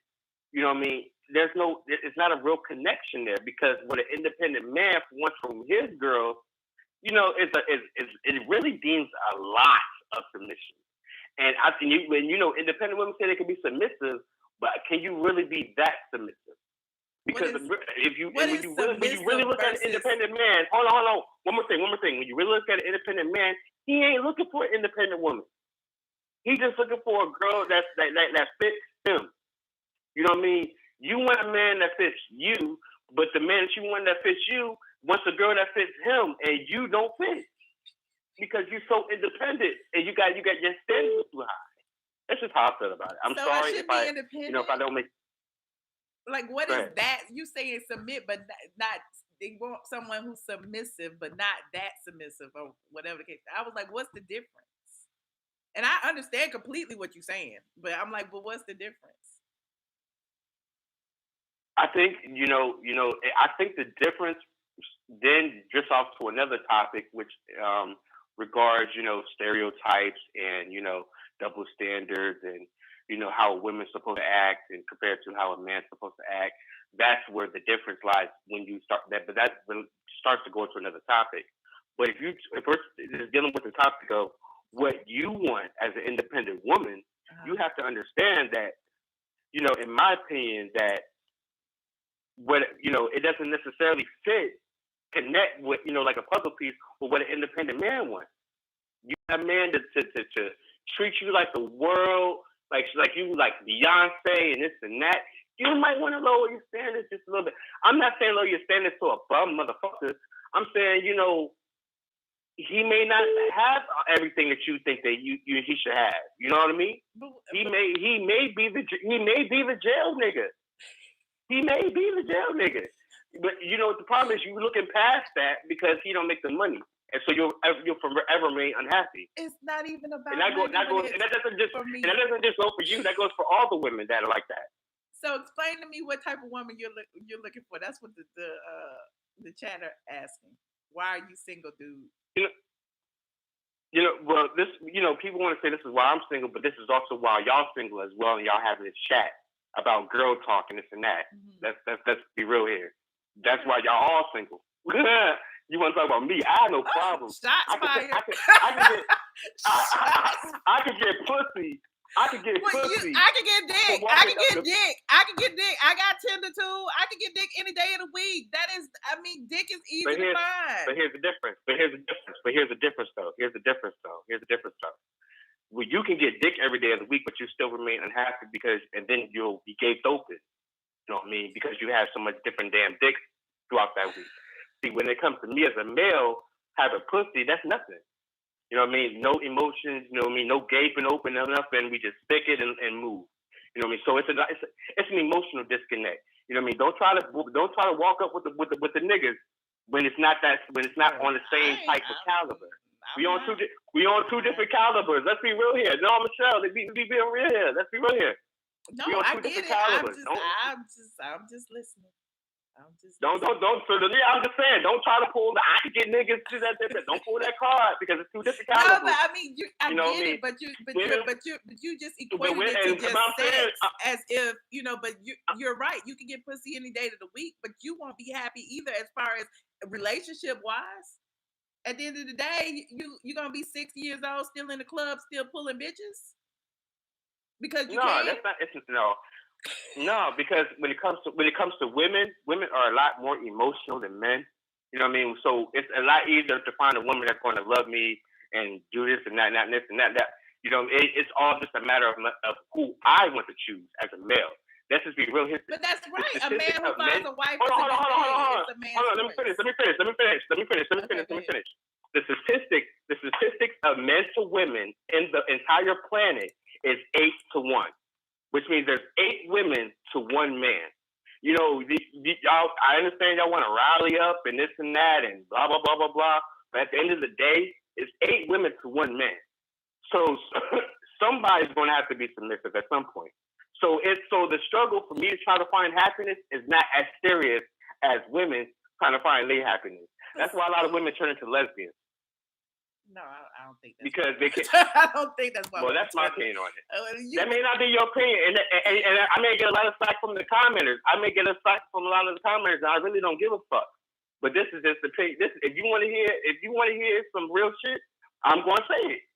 Speaker 6: it's not a real connection there, because what an independent man wants from his girl, it really deems a lot of submission. And I think independent women say they can be submissive, but can you really be that submissive? Because when you really look at an independent man, hold on, one more thing. When you really look at an independent man, he ain't looking for an independent woman. He's just looking for a girl that fits him. You know what I mean? You want a man that fits you, but the man that you want that fits you wants a girl that fits him, and you don't fit because you're so independent and you got your standards too high. That's just how I feel about it. I'm sorry if I don't make.
Speaker 1: Like, what is that? You saying submit, but not. They want someone who's submissive, but not that submissive, or whatever the case. I was like, what's the difference? And I understand completely what you're saying, but I'm like, but what's the difference?
Speaker 6: I think I think the difference then drifts off to another topic, which regards stereotypes and double standards and how a woman's supposed to act and compared to how a man's supposed to act. That's where the difference lies when you start that. But that starts to go into another topic. But if we're just dealing with the topic of what you want as an independent woman, you have to understand that, in my opinion, that what it doesn't necessarily connect with like a puzzle piece with what an independent man wants. You have a man to treat you like the world, like you like Beyonce and this and that. You might want to lower your standards just a little bit. I'm not saying lower your standards to a bum motherfucker. I'm saying he may not have everything that you think that he should have. You know what I mean? He may be the jail nigga. He may be the jail nigga. But the problem is you're looking past that because he don't make the money. And so you'll forever remain unhappy.
Speaker 1: It's not even about
Speaker 6: and that doesn't just go for you. That goes for all the women that are like that.
Speaker 1: So explain to me what type of woman you're looking for. That's what the chatter asking. Why are you single, dude?
Speaker 6: Well, this people want to say this is why I'm single, but this is also why y'all single as well, and y'all having this chat about girl talk and this and that. Mm-hmm. Let's be real here. That's why y'all all single. You want to talk about me? I have no problem.
Speaker 1: Shots fired.
Speaker 6: I could get pussy. I could get pussy.
Speaker 1: I could get dick. I could get dick. I got Tinder too. I could get dick any day of the week. Dick is easy to find.
Speaker 6: But here's the difference. Here's the difference though. Well, you can get dick every day of the week, but you still remain unhappy and then you'll be gaped open. You know what I mean? Because you have so much different damn dicks throughout that week. See, when it comes to me as a male, having pussy, that's nothing. You know what I mean? No emotions, you know what I mean? No gaping open enough, and we just stick it and move. You know what I mean? So it's an emotional disconnect. You know what I mean? Don't try to walk up with the niggas when it's not on the same type of caliber. We on two different calibers. Let's be real here. No, Michelle, be real here. Let's be real here.
Speaker 1: No, I get it. I'm just listening.
Speaker 6: Don't. So I'm just saying, don't try to pull I can get niggas to that. Don't pull that card because it's two different calibers.
Speaker 1: No, but I mean, I get it. But you just equated it to just sex as if But you're right. You can get pussy any day of the week, but you won't be happy either as far as relationship wise. At the end of the day, you're gonna be 60 years old, still in the club, still pulling bitches because you can.
Speaker 6: That's not. No, because when it comes to women are a lot more emotional than men. You know what I mean? So it's a lot easier to find a woman that's going to love me and do this and that and this and that. You know, it's all just a matter of who I want to choose as a male. Let's just be real here.
Speaker 1: But that's right. A man who finds a wife.
Speaker 6: Hold on. Let me finish. The statistics of men to women in the entire planet is 8 to 1, which means there's 8 women to 1 man. y'all, I understand y'all want to rally up and this and that and blah blah blah blah blah. But at the end of the day, it's 8 women to 1 man. So somebody's going to have to be submissive at some point. So the struggle for me to try to find happiness is not as serious as women trying to find their happiness. That's why a lot of women turn into lesbians.
Speaker 1: No, I don't think that's
Speaker 6: because they can.
Speaker 1: I don't think that's why.
Speaker 6: Well, that's my opinion on it. That may not be your opinion, and I may get a lot of slack from the commenters. I may get a slack from a lot of the commenters, and I really don't give a fuck. But this is just the opinion. If you want to hear some real shit, I'm going to say it.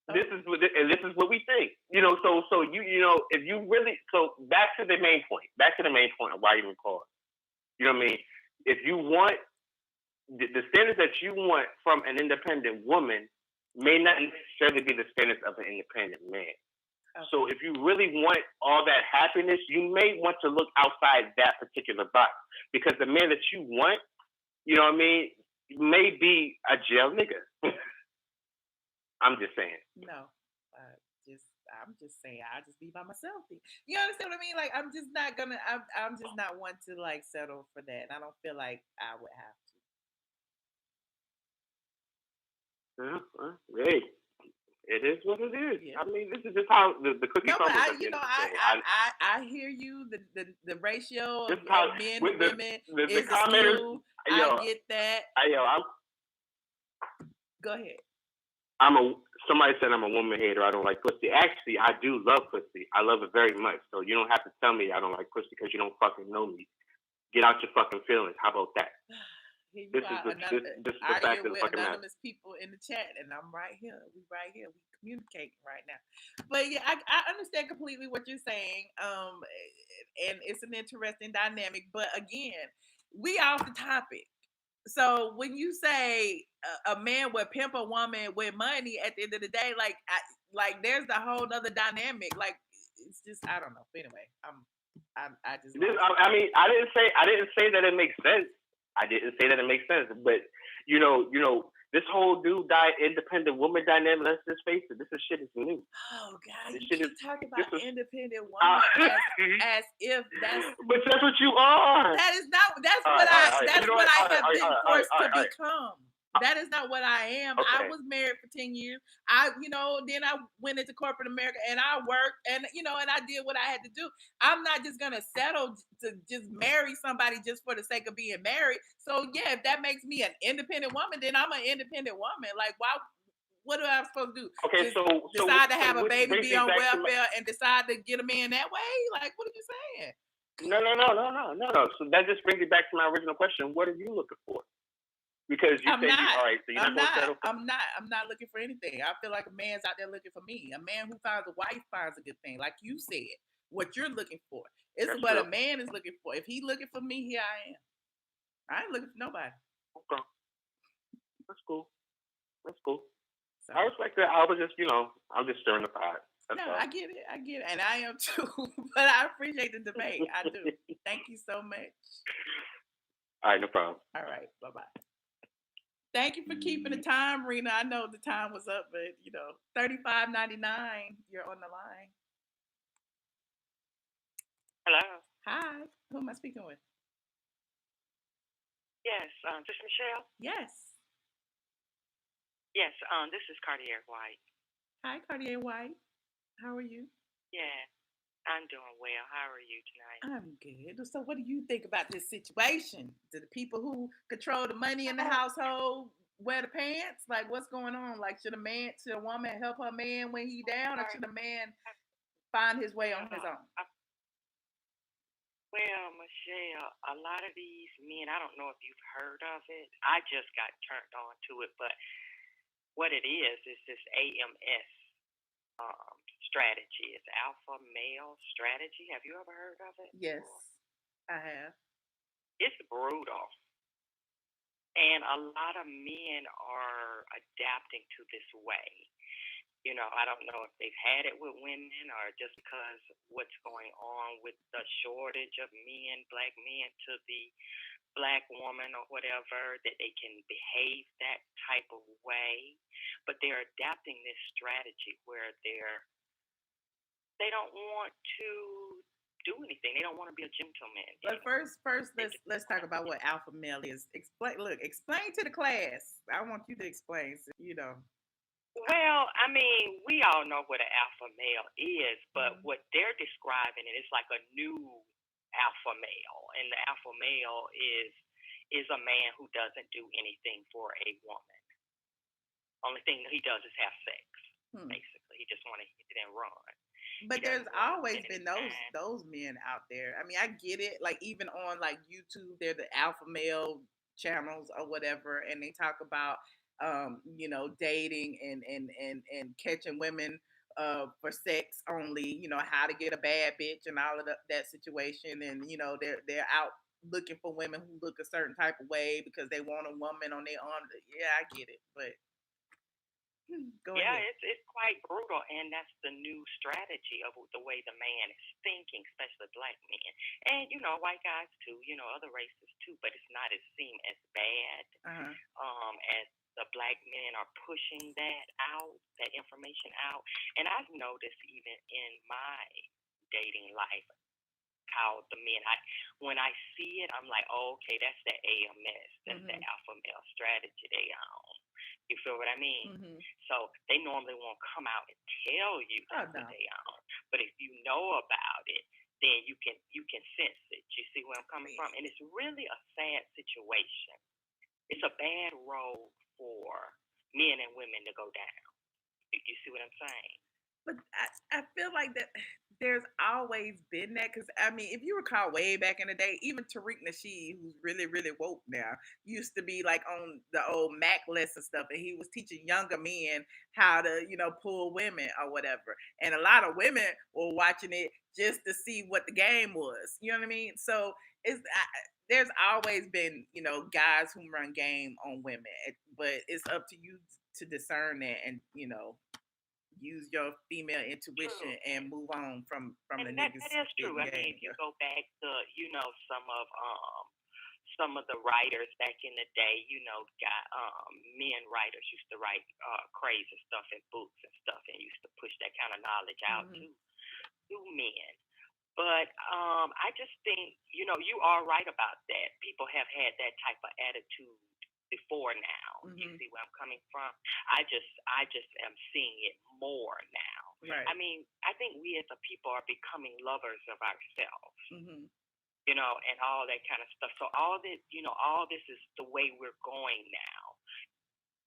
Speaker 6: This is what we think. So if you really back to the main point of why you call it. You know what I mean? If you want the standards that you want from an independent woman may not necessarily be the standards of an independent man. Okay. So if you really want all that happiness, you may want to look outside that particular box, because the man that you want, you know what I mean, may be a jail nigga. I'm just saying.
Speaker 1: No. I'm just saying, I'll just be by myself. You understand what I mean? Like, I'm just not one to like settle for that. And I don't feel like I would have
Speaker 6: to. Hey, it is what it is. Yeah. I mean, this is just how the cookie crumbles.
Speaker 1: I hear you. The ratio of men and women is skewed. I get that. Go ahead.
Speaker 6: Somebody said I'm a woman hater. I don't like pussy. Actually, I do love pussy. I love it very much. So you don't have to tell me I don't like pussy because you don't fucking know me. Get out your fucking feelings. How about that?
Speaker 1: This is the fact of the fucking matter. Anonymous people in the chat, and I'm right here. We right here. We communicating right now. But yeah, I understand completely what you're saying. And it's an interesting dynamic. But again, we off the topic. So when you say a man would pimp a woman with money, at the end of the day, like there's a whole other dynamic. Like, it's just, I don't know. But anyway, I
Speaker 6: didn't say that it makes sense. I didn't say that it makes sense. But this whole dude independent woman dynamic, let's just face it, this shit is new.
Speaker 1: Oh God, you keep talking about independent woman as if that's.
Speaker 6: But that's what you are.
Speaker 1: That is not. That's what I have been forced to become. That is not what I am. Okay. I was married for 10 years. Then I went into corporate America and I worked and I did what I had to do. I'm not just going to settle to just marry somebody just for the sake of being married. So yeah, if that makes me an independent woman, then I'm an independent woman. Like, why? What am I supposed to do?
Speaker 6: Okay,
Speaker 1: just decide to have a baby, be on welfare, and decide to get a man that way? Like, what are you saying?
Speaker 6: No. So that just brings me back to my original question. What are you looking for? Because you all right, so you're not going to settle.
Speaker 1: I'm not looking for anything. I feel like a man's out there looking for me. A man who finds a wife finds a good thing. Like you said, what you're looking for. It's what a man is looking for. If he's looking for me, here I am. I ain't looking for nobody.
Speaker 6: Okay. That's cool. So, I respect that. I was just, I'm just stirring the pot. That's all.
Speaker 1: I get it. And I am too. But I appreciate the debate. I do. Thank you so much.
Speaker 6: All right, no problem.
Speaker 1: All right. Bye-bye. Thank you for keeping the time, Rena. I know the time was up, but $35.99. You're on the line.
Speaker 7: Hello.
Speaker 1: Hi. Who am I speaking with?
Speaker 7: Yes. This is Michelle.
Speaker 1: Yes.
Speaker 7: Yes. This is Cartier White.
Speaker 1: Hi, Cartier White. How are you?
Speaker 7: Yeah, I'm doing well. How are you tonight?
Speaker 1: I'm good. So what do you think about this situation? Do the people who control the money in the household wear the pants? Like, what's going on? Like, should a woman help her man when he down, or should a man find his way on his own?
Speaker 7: Well, Michelle, a lot of these men, I don't know if you've heard of it. I just got turned on to it, but what it is this AMS strategy. It's alpha male strategy. Have you ever heard of it?
Speaker 1: Yes, I have.
Speaker 7: It's brutal. And a lot of men are adapting to this way. I don't know if they've had it with women or just because what's going on with the shortage of men, black men, to the black woman or whatever, that they can behave that type of way. But they're adapting this strategy where they don't want to do anything. They don't want to be a gentleman.
Speaker 1: But first, let's talk about what alpha male is. Explain to the class. I want you to explain.
Speaker 7: Well, I mean, we all know what an alpha male is, but what they're describing it is like a new alpha male, and the alpha male is a man who doesn't do anything for a woman. Only thing he does is have sex. Basically, he just want to hit it and run.
Speaker 1: But there's always been those men out there. I mean, I get it. Like even on like YouTube, they're the alpha male channels or whatever, and they talk about dating and catching women for sex only. How to get a bad bitch and all of that situation, and they're out looking for women who look a certain type of way because they want a woman on their arm. Yeah, I get it, but. Go ahead.
Speaker 7: It's quite brutal, and that's the new strategy of the way the man is thinking, especially black men, and white guys too, other races too. But it's not as seen as bad as the black men are pushing that information out. And I've noticed even in my dating life how the men, when I see it, I'm like, oh, okay, that's the AMS, that's the alpha male strategy they own. You feel what I mean? So they normally won't come out and tell you that's what they own. But if you know about it, then you can sense it. You see where I'm coming from? And it's really a sad situation. It's a bad road for men and women to go down. You see what I'm saying?
Speaker 1: But I feel like that there's always been that, because I mean, if you recall way back in the day, even Tariq Nasheed, who's really, really woke now, used to be like on the old Mac lesson stuff, and he was teaching younger men how to, pull women or whatever. And a lot of women were watching it just to see what the game was. You know what I mean? So there's always been, guys who run game on women, but it's up to you to discern that and, use your female intuition and move on from the niggas.
Speaker 7: That is true. I mean, if you go back to some of the writers back in the day, men writers used to write crazy stuff in books and stuff, and used to push that kind of knowledge out to men. But I just think you are right about that. People have had that type of attitude before now. You see where I'm coming from? I just am seeing it more now.
Speaker 1: Right.
Speaker 7: I mean, I think we as a people are becoming lovers of ourselves. And all that kind of stuff. So all this is the way we're going now.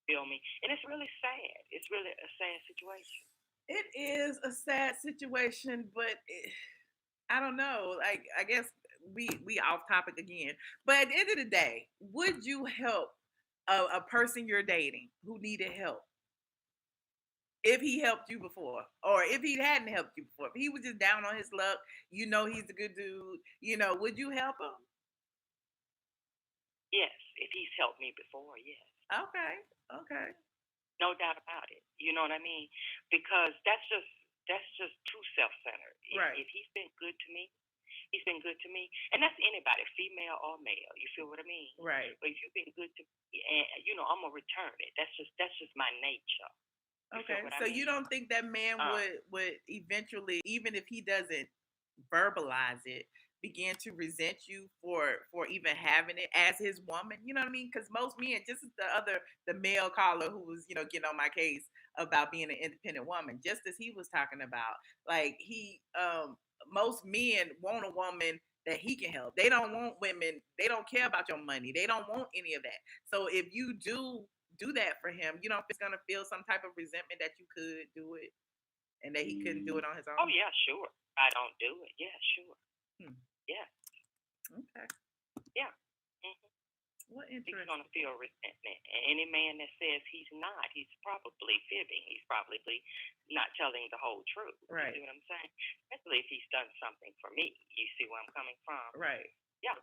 Speaker 7: Feel me? And it's really sad. It's really a sad situation.
Speaker 1: It is a sad situation, but I don't know. Like, I guess we off topic again. But at the end of the day, would you help a person you're dating who needed help if he helped you before, or if he hadn't helped you before, if he was just down on his luck, he's a good dude, would you help him?
Speaker 7: Yes, if he's helped me before, yes.
Speaker 1: Okay.
Speaker 7: No doubt about it. You know what I mean? Because that's just too self-centered.
Speaker 1: Right.
Speaker 7: If he's been good to me, he's been good to me, and that's anybody, female or male. You feel what I mean?
Speaker 1: Right.
Speaker 7: But if you've been good to me, and I'm gonna return it. That's just my nature.
Speaker 1: Okay. So you don't think that man would eventually, even if he doesn't verbalize it, begin to resent you for even having it as his woman? You know what I mean? Because most men, just as the male caller who was getting on my case about being an independent woman, just as he was talking about, like most men want a woman that he can help. They don't want women. They don't care about your money. They don't want any of that. So if you do that for him, if it's gonna feel some type of resentment that you could do it and that he couldn't do it on his own.
Speaker 7: Oh yeah, sure. I don't do it. Yeah, sure. Yeah.
Speaker 1: Okay.
Speaker 7: Yeah.
Speaker 1: What interesting.
Speaker 7: He's gonna feel resentment. And any man that says he's not, he's probably fibbing. He's probably not telling the whole truth.
Speaker 1: Right.
Speaker 7: You see what I'm saying? Especially if he's done something for me. You see where I'm coming from?
Speaker 1: Right.
Speaker 7: Yeah.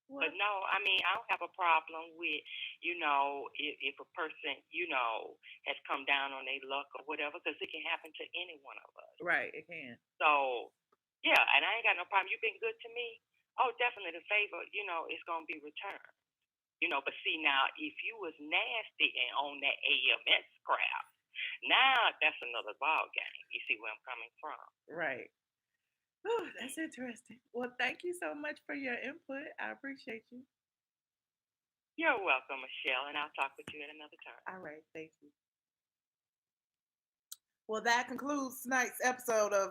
Speaker 7: But no, I mean, I don't have a problem with, if a person, has come down on their luck or whatever, because it can happen to any one of us.
Speaker 1: Right, it can.
Speaker 7: So, yeah, and I ain't got no problem. You've been good to me. Oh, definitely the favor, it's going to be returned. But see, now, if you was nasty and on that AMS crap, now that's another ball game. You see where I'm coming from?
Speaker 1: Right. Whew, that's interesting. Well, thank you so much for your input. I appreciate you.
Speaker 7: You're welcome, Michelle, and I'll talk with you at another time.
Speaker 1: All right, thank you. Well, that concludes tonight's episode of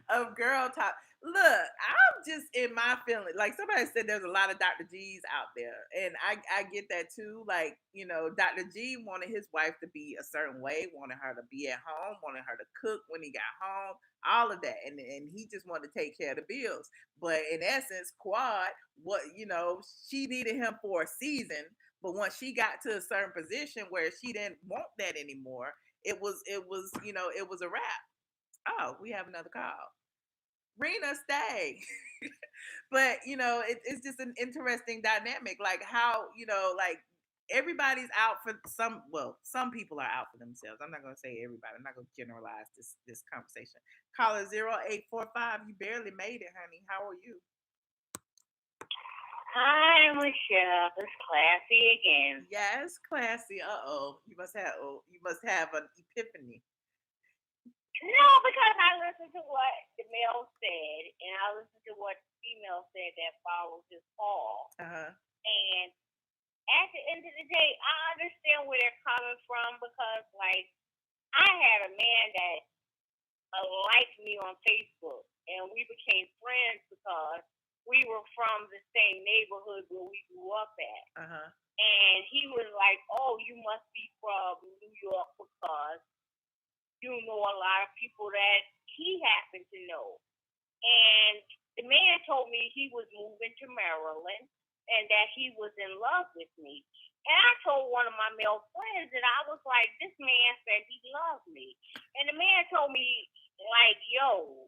Speaker 1: of Girl Talk. Look, I'm just in my feeling. Like somebody said, there's a lot of Dr. G's out there, and I get that too. Like Dr. G wanted his wife to be a certain way, wanted her to be at home, wanted her to cook when he got home, all of that, and he just wanted to take care of the bills. But in essence, Quad, what she needed him for a season, but once she got to a certain position where she didn't want that anymore, it was a wrap. Oh, we have another call. Rena, stay. But it's just an interesting dynamic. Like how like everybody's out for some. Well, some people are out for themselves. I'm not gonna say everybody. I'm not gonna generalize this conversation. Caller 0845. You barely made it, honey. How are you?
Speaker 5: Hi, Michelle. It's Classy again.
Speaker 1: Yes, classy. You must have an epiphany.
Speaker 5: No, because I listened to what the male said, and I listened to what the female said that follows this call. And at the end of the day, I understand where they're coming from because, like, I had a man that liked me on Facebook, and we became friends because we were from the same neighborhood where we grew up at. And he was like, "Oh, you must be from New York because you know a lot of people that he happened to know." And the man told me he was moving to Maryland and that he was in love with me. And I told one of my male friends, and I was like, "This man said he loved me." And the man told me, like, "Yo,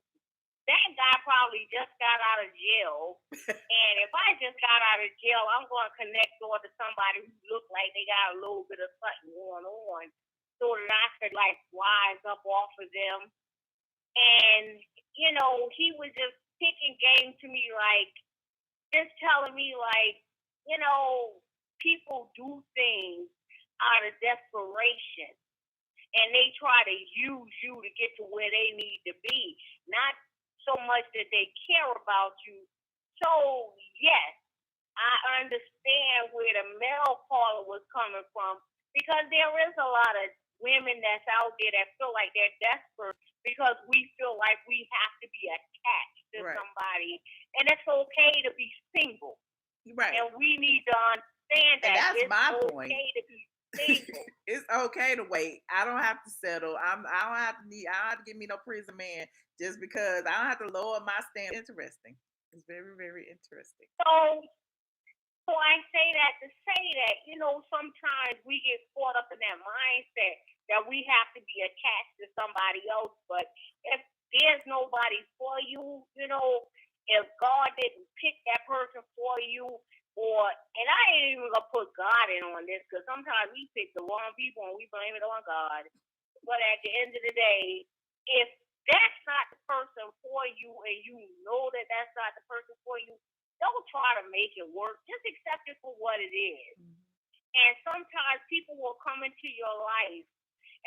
Speaker 5: that guy probably just got out of jail. And if I just got out of jail, I'm going to connect on to somebody who looked like they got a little bit of something going on so that I could, like, wise up off of them." And, he was just picking game to me, like, just telling me, like, people do things out of desperation. And they try to use you to get to where they need to be. Not so much that they care about you. So, yes, I understand where the male caller was coming from because there is a lot of women that's out there that feel like they're desperate because we feel like we have to be attached to somebody. And it's okay to be single.
Speaker 1: Right.
Speaker 5: And we need to understand that
Speaker 1: that's
Speaker 5: it's
Speaker 1: my
Speaker 5: okay
Speaker 1: point.
Speaker 5: to be single.
Speaker 1: It's okay to wait. I don't have to settle. I don't have to give me no prison man just because I don't have to lower my standard. Interesting. It's very, very interesting.
Speaker 5: So I say that to say that, sometimes we get caught up in that mindset that we have to be attached to somebody else. But if there's nobody for you, if God didn't pick that person for you, and I ain't even gonna put God in on this because sometimes we pick the wrong people and we blame it on God. But at the end of the day, if that's not the person for you and you know that that's not the person for you, don't try to make it work. Just accept it for what it is. And sometimes people will come into your life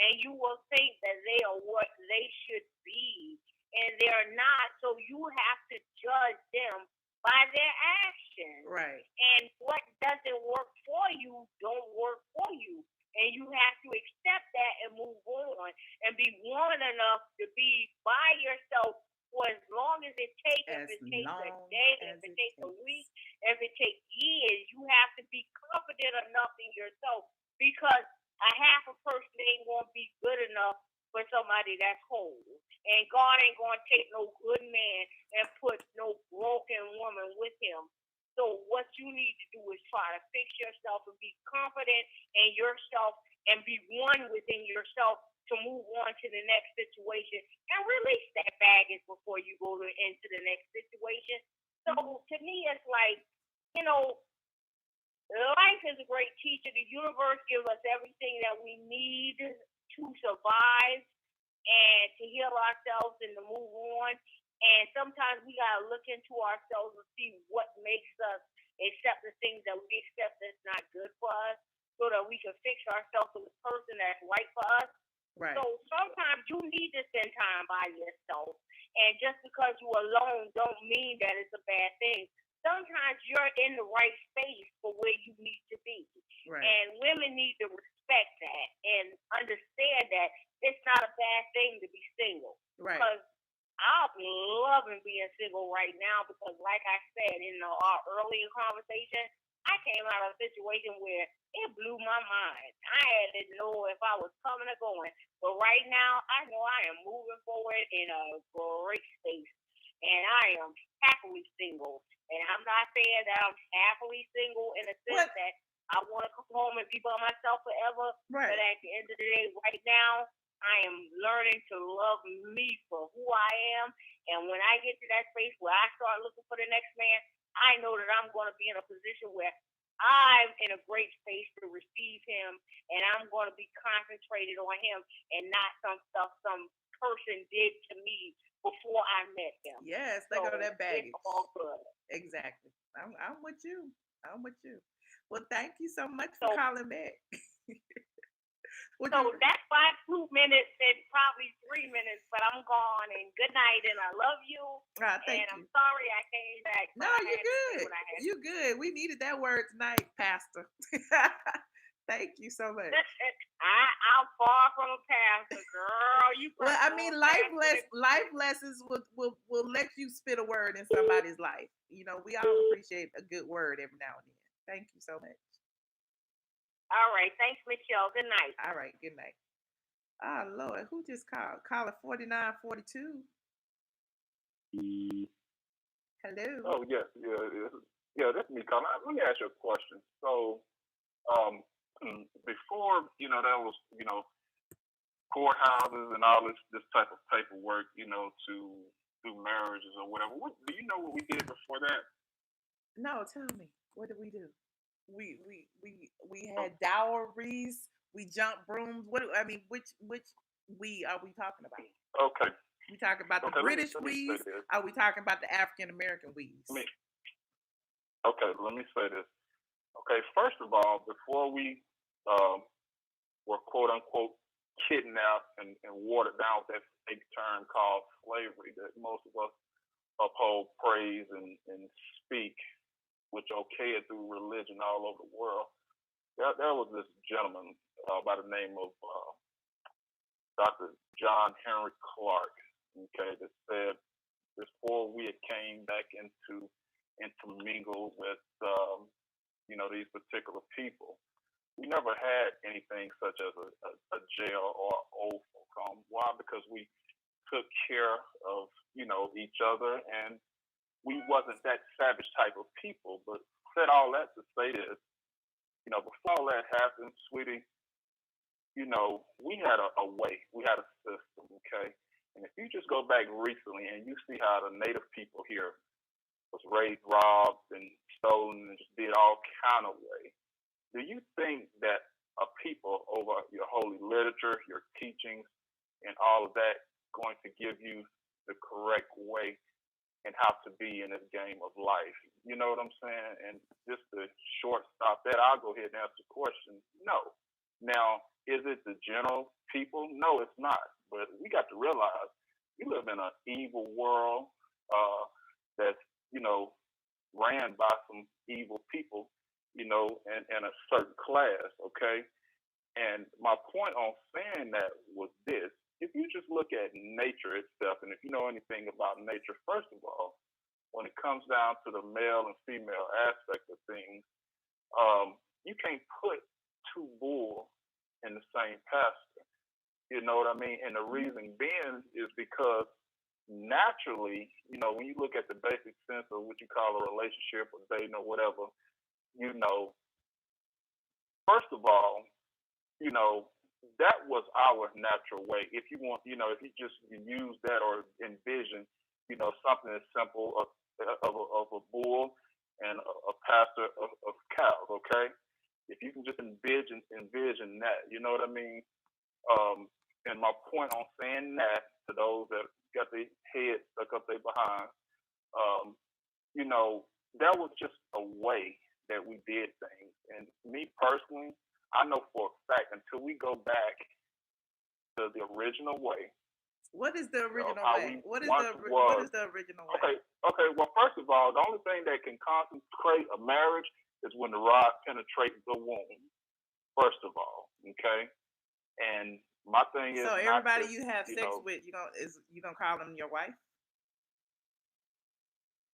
Speaker 5: and you will think that they are what they should be, and they're not. So you have to judge them by their actions.
Speaker 1: Right.
Speaker 5: And what doesn't work for you don't work for you. And you have to accept that and move on and be woman enough to be by yourself for as long as it takes. If it takes a day, if it takes a week, if it takes years, you have to be confident enough in yourself because a half a person ain't going to be good enough for somebody that's whole. And God ain't going to take no good man and put no broken woman with him. So what you need to do is try to fix yourself and be confident in yourself and be one within yourself to move on to the next situation and release that baggage before you go into the next situation. So to me, it's like, life is a great teacher. The universe gives us everything that we need to survive and to heal ourselves and to move on. And sometimes we got to look into ourselves and see what makes us accept the things that we accept that's not good for us so that we can fix ourselves with the person that's right for us.
Speaker 1: Right.
Speaker 5: So sometimes you need to spend time by yourself And just because you're alone don't mean that it's a bad thing. Sometimes you're in the right space for where you need to be.
Speaker 1: Right.
Speaker 5: And women need to respect that and understand that it's not a bad thing to be single.
Speaker 1: Right.
Speaker 5: Because I'm loving being single right now because, like I said in our earlier conversation, I came out of a situation where it blew my mind. I didn't know if I was coming or going. But right now, I know I am moving forward in a great space. And I am happily single. And I'm not saying that I'm happily single in a sense that I want to come home and be by myself forever.
Speaker 1: Right.
Speaker 5: But at the end of the day, right now, I am learning to love me for who I am. And when I get to that space where I start looking for the next man, I know that I'm going to be in a position where I'm in a great space to receive him, and I'm going to be concentrated on him and not some stuff some person did to me before I met him.
Speaker 1: Yes, they go that baggage.
Speaker 5: It's all good.
Speaker 1: Exactly. I'm with you. I'm with you. Well, thank you so much for calling back.
Speaker 5: So that's 2 minutes and probably 3 minutes, but I'm gone. And good night, and I love you.
Speaker 1: Thank
Speaker 5: I'm
Speaker 1: you.
Speaker 5: sorry I came back.
Speaker 1: No, you're good. You're good. We needed that word tonight, Pastor. Thank you so much.
Speaker 5: I'm far from a pastor, girl.
Speaker 1: Well, I mean, life lessons will let you spit a word in somebody's life. You know, we all appreciate a good word every now and then. Thank you so much.
Speaker 5: All right. Thanks, Michelle. Good night.
Speaker 1: All right. Good night. Oh, Lord. Who just called? Caller 4942. Hello.
Speaker 3: Oh, yes. Yeah, that's me calling. Let me ask you a question. So, before, there was, courthouses and all this type of paperwork, to do marriages or whatever. Do you know what we did before that?
Speaker 1: No, tell me. What did we do? We had dowries. We jumped brooms. Which we are we talking about?
Speaker 3: Okay.
Speaker 1: We talking about the British wees? Are we talking about the African American wees?
Speaker 3: Okay, let me say this. Okay, first of all, before we were quote unquote kidnapped and watered down with that fake term called slavery that most of us uphold, praise, and speak, which okay it through religion all over the world. There was this gentleman by the name of Dr. John Henry Clark, okay, that said before we had came back into intermingle with these particular people, we never had anything such as a jail or oath. Why? Because we took care of each other, and we wasn't that savage type of people. But said all that to say this, before all that happened, sweetie, we had a way, we had a system, okay? And if you just go back recently and you see how the native people here was raped, robbed, and stolen, and just did all kind of way, do you think that a people over your holy literature, your teachings, and all of that going to give you the correct way and how to be in this game of life? You know what I'm saying? And just to short stop that, I'll go ahead and answer the question. No. Now, is it the general people? No, it's not. But we got to realize we live in an evil world that's, ran by some evil people, and a certain class, okay? And my point on saying that was this. If you just look at nature itself, and if you know anything about nature, first of all, when it comes down to the male and female aspect of things, you can't put two bulls in the same pasture. You know what I mean? And the reason being is because naturally, when you look at the basic sense of what you call a relationship or dating or whatever, first of all, that was our natural way. If you want, if you just use that or envision, something as simple of a bull and a pasture of cows, okay? If you can just envision that, you know what I mean? And my point on saying that to those that got their head stuck up their behind, that was just a way that we did things. And me personally, I know for a fact until we go back to the original way,
Speaker 1: What is the original
Speaker 3: how
Speaker 1: way?
Speaker 3: we
Speaker 1: What is
Speaker 3: once
Speaker 1: what
Speaker 3: was.
Speaker 1: is the original way?
Speaker 3: Okay. Well, first of all, the only thing that can consecrate a marriage is when the rod penetrates the womb. First of all, okay. And my thing is
Speaker 1: So
Speaker 3: not
Speaker 1: everybody
Speaker 3: to,
Speaker 1: you have
Speaker 3: you
Speaker 1: sex
Speaker 3: know,
Speaker 1: with, you gonna call them your wife?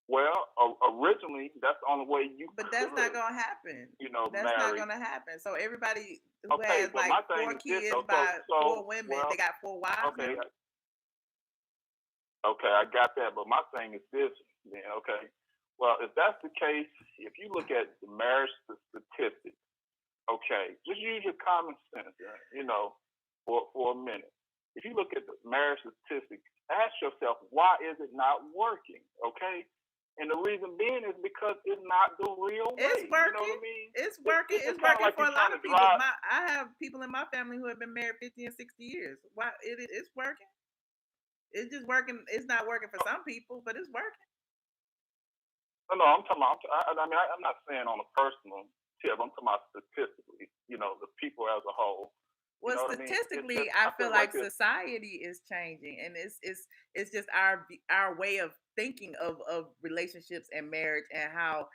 Speaker 3: well, originally that's the only way you
Speaker 1: But that's not
Speaker 3: could,
Speaker 1: gonna happen.
Speaker 3: you know,
Speaker 1: That's not
Speaker 3: marry.
Speaker 1: gonna happen. So everybody who
Speaker 3: Okay,
Speaker 1: has
Speaker 3: but
Speaker 1: like
Speaker 3: my thing
Speaker 1: four
Speaker 3: is this
Speaker 1: kids
Speaker 3: though.
Speaker 1: by four
Speaker 3: So
Speaker 1: women,
Speaker 3: well,
Speaker 1: they got four wives
Speaker 3: okay,
Speaker 1: now.
Speaker 3: okay, I got that. But my thing is this, then. Okay, well, if that's the case, if you look at the marriage statistics, okay, just use your common sense, you know, for a minute. If you look at the marriage statistics, ask yourself, why is it not working? Okay? And the reason being is because it's not the real way.
Speaker 1: It's
Speaker 3: You know what
Speaker 1: working.
Speaker 3: I mean?
Speaker 1: It's working. It's
Speaker 3: kind of
Speaker 1: working
Speaker 3: like
Speaker 1: for
Speaker 3: you're
Speaker 1: a lot
Speaker 3: trying
Speaker 1: of
Speaker 3: to
Speaker 1: people.
Speaker 3: drive.
Speaker 1: I have people in my family who have been married 50 and 60 years. Why it's working. It's just working. It's not working for some people, but it's working.
Speaker 3: No, I'm talking about, I'm not saying on a personal tip. I'm talking about statistically, you know, the people as a whole. You
Speaker 1: Well,
Speaker 3: know what I mean? It's
Speaker 1: statistically,
Speaker 3: just,
Speaker 1: I
Speaker 3: I
Speaker 1: feel
Speaker 3: feel
Speaker 1: like
Speaker 3: like it's,
Speaker 1: society is changing, and it's just our way of thinking of relationships and marriage, and how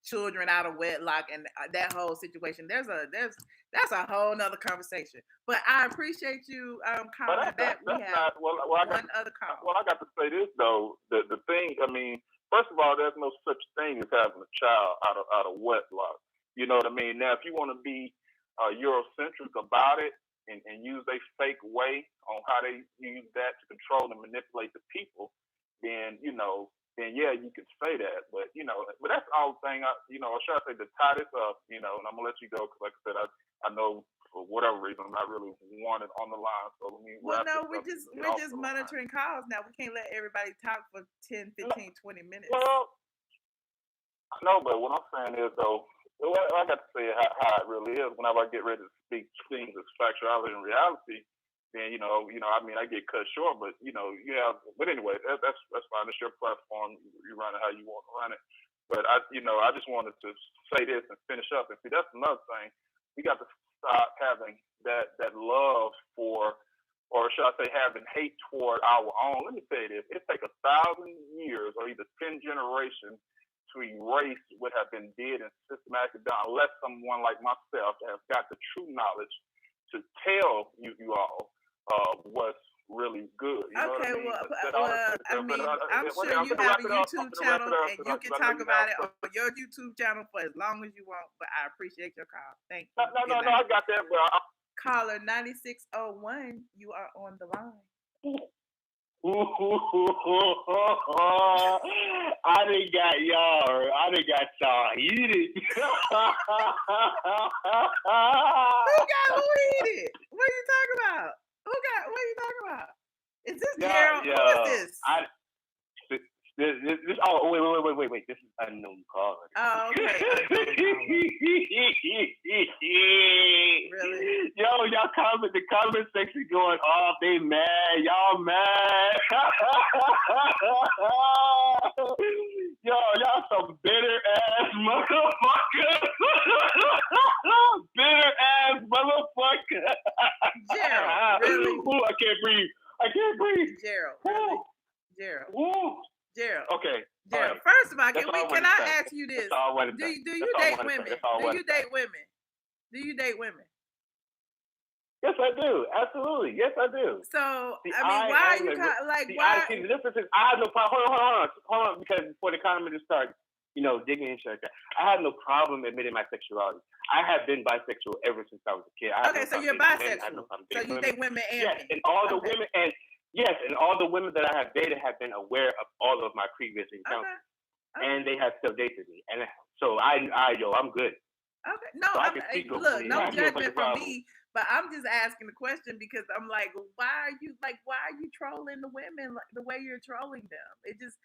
Speaker 1: children out of wedlock, and that whole situation. That's a whole nother conversation. But I appreciate you
Speaker 3: but
Speaker 1: calling back. We
Speaker 3: that's
Speaker 1: have
Speaker 3: not,
Speaker 1: one other call.
Speaker 3: I got to say this though. The thing, I mean, first of all, there's no such thing as having a child out of wedlock. You know what I mean? Now, if you want to be Eurocentric about it and use a fake way on how they use that to control and manipulate the people, then then yeah, you can say that. But but that's all the thing. Or should I say to tie this up? And I'm gonna let you go because, like I said, I know for whatever reason I'm not really wanted on the line. So let me
Speaker 1: Well,
Speaker 3: wrap
Speaker 1: no,
Speaker 3: this up.
Speaker 1: we're just monitoring calls now. We can't let everybody talk for 10, 15, 20 minutes.
Speaker 3: Well, no, but what I'm saying is though, I got to say how it really is. Whenever I get ready to speak things as factuality and reality, then I get cut short. But you have. But anyway, that's fine. It's your platform. You run it how you want to run it. But I just wanted to say this and finish up. And see, that's another thing. We got to stop having that love for, or should I say, having hate toward our own. Let me tell you this: it takes 1,000 years or either 10 generations to erase what have been did and systematically done, unless someone like myself has got the true knowledge to tell you all what's really good. You know
Speaker 1: Okay,
Speaker 3: what I mean?
Speaker 1: I'm sure you have a YouTube channel and you can talk about it on your YouTube channel for as long as you want. But I appreciate your call. Thank you.
Speaker 3: No, I got that. But
Speaker 1: caller 9601, you are on the line.
Speaker 6: I done got y'all heated.
Speaker 1: Who got heated? What are you talking about? What are you talking about? Is this Gerald? Who is this?
Speaker 6: Wait. This is unknown caller.
Speaker 1: Oh, okay. Really?
Speaker 6: Yo, the comment section going off. They mad. Y'all mad. Yo, y'all some bitter ass motherfuckers. Bitter ass motherfucker.
Speaker 1: Gerald, really?
Speaker 6: Ooh, I can't breathe.
Speaker 1: Gerald, really? Gerald.
Speaker 6: Ooh.
Speaker 1: Gerald.
Speaker 6: Okay.
Speaker 1: Gerald.
Speaker 6: Right.
Speaker 1: First of all, can I
Speaker 6: say.
Speaker 1: ask you this?
Speaker 6: Do
Speaker 1: you date women? Do you date women? Do you date women?
Speaker 6: Yes, I do. Absolutely. Yes, I do.
Speaker 1: So,
Speaker 6: See,
Speaker 1: why are you why?
Speaker 6: The difference is I have no problem. Hold on, because before the comment just start, digging into that, I have no problem admitting my sexuality. I have been bisexual ever since I was a kid.
Speaker 1: Okay, so you're bisexual. So you date women and
Speaker 6: yes, and all the women and all the women that I have dated have been aware of all of my previous encounters, and they have still dated me, and so I'm good.
Speaker 1: Okay, no,
Speaker 6: so
Speaker 1: look, no judgment from me, but I'm just asking the question because I'm like, why are you trolling the women like the way you're trolling them? It just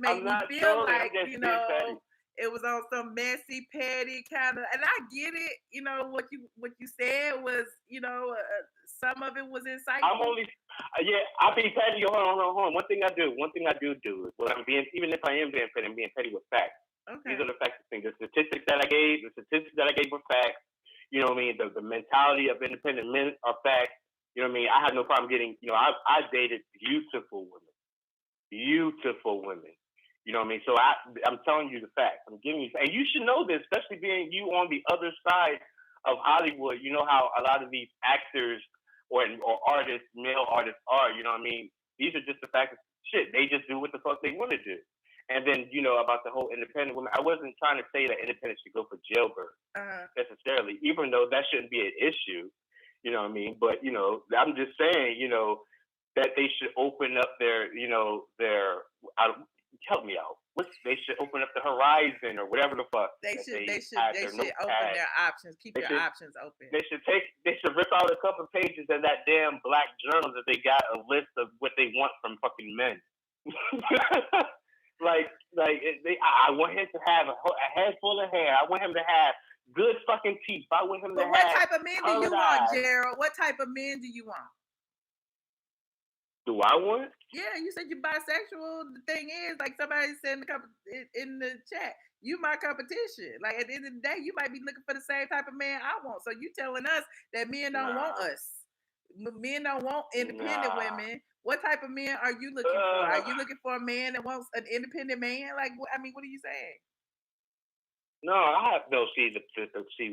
Speaker 1: made me feel
Speaker 6: trolling,
Speaker 1: like it was on some messy, petty kind of, and I get it. What you said was, some of it was insightful.
Speaker 6: I'm only, I'll be petty. Hold on. One thing I do is when I'm being, even if I am being petty, I'm being petty with facts.
Speaker 1: Okay.
Speaker 6: These are the facts of things. The statistics that I gave were facts. You know what I mean? The mentality of independent men are facts. You know what I mean? I had no problem getting, I dated beautiful women. Beautiful women. You know what I mean? So I'm telling you the facts. I'm giving you, and you should know this, especially being you on the other side of Hollywood. You know how a lot of these actors or artists, male artists are, you know what I mean? These are just the facts. Shit, they just do what the fuck they want to do. And then, about the whole independent woman, I wasn't trying to say that independent should go for jailbird necessarily, even though that shouldn't be an issue. You know what I mean? But, I'm just saying, that they should open up their, help me out. They should open up the horizon or whatever the fuck.
Speaker 1: They should open their options. Keep their options open.
Speaker 6: They should rip out a couple of pages of that damn black journal that they got a list of what they want from fucking men. I want him to have a head full of hair. I want him to have good fucking teeth. I want him to have.
Speaker 1: What type of men do you want, Gerald? What type of men do you want?
Speaker 6: Do I want?
Speaker 1: Yeah, you said you're bisexual. The thing is, like somebody said in the chat, you my competition. Like at the end of the day, you might be looking for the same type of man I want. So you telling us that men don't want us. Men don't want independent women. What type of men are you looking for? Are you looking for a man that wants an independent man? Like, what are you saying?
Speaker 6: No, see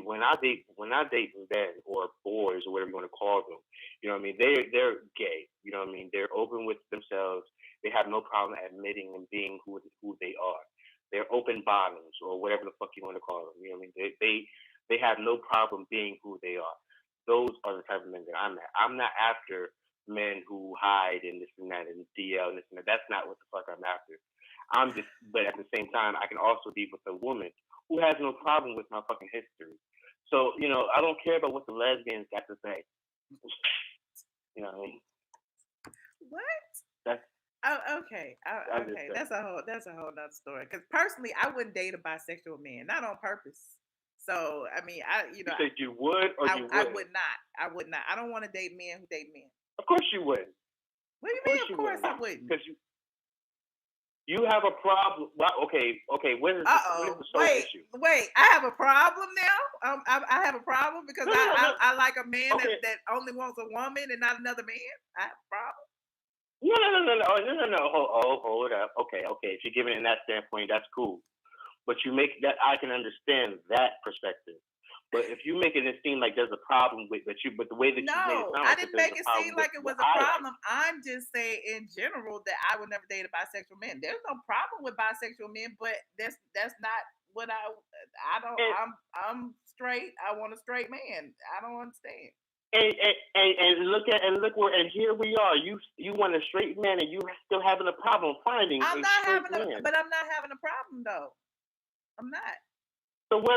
Speaker 6: when I date men or boys or whatever you want to call them, you know what I mean? They're gay. You know what I mean? They're open with themselves. They have no problem admitting and being who they are. They're open bottoms or whatever the fuck you want to call them. You know what I mean? They have no problem being who they are. Those are the type of men that I'm at. I'm not after men who hide and this and that and DL and this and that. That's not what the fuck I'm after. But at the same time, I can also be with a woman who has no problem with my fucking history. So, I don't care about what the lesbians got to say. You know what I mean?
Speaker 1: What? Okay. Okay. That's a whole nother story. Because personally, I wouldn't date a bisexual man, not on purpose. So, I mean,
Speaker 6: You said you would or you wouldn't?
Speaker 1: I would not. I don't want to date men who date men.
Speaker 6: Of course you would.
Speaker 1: What do you mean? Of course I wouldn't.
Speaker 6: Because you have a problem. Well, okay. What is the sole issue?
Speaker 1: Wait, I have a problem now. I have a problem because I like a man that only wants a woman and not another man. I have a problem.
Speaker 6: No. Hold up. Okay. If you're giving it in that standpoint, that's cool. But you make that, I can understand that perspective. But if you make it seem like there's a problem with the way that you made it sound
Speaker 1: I didn't make it seem like it was a problem. I'm just saying in general that I would never date a bisexual man. There's no problem with bisexual men, but that's not what I don't. I'm straight. I want a straight man. I don't understand.
Speaker 6: And look where, and here we are. You want a straight man, and you still having a problem finding.
Speaker 1: I'm not having a problem though. I'm not.
Speaker 6: So why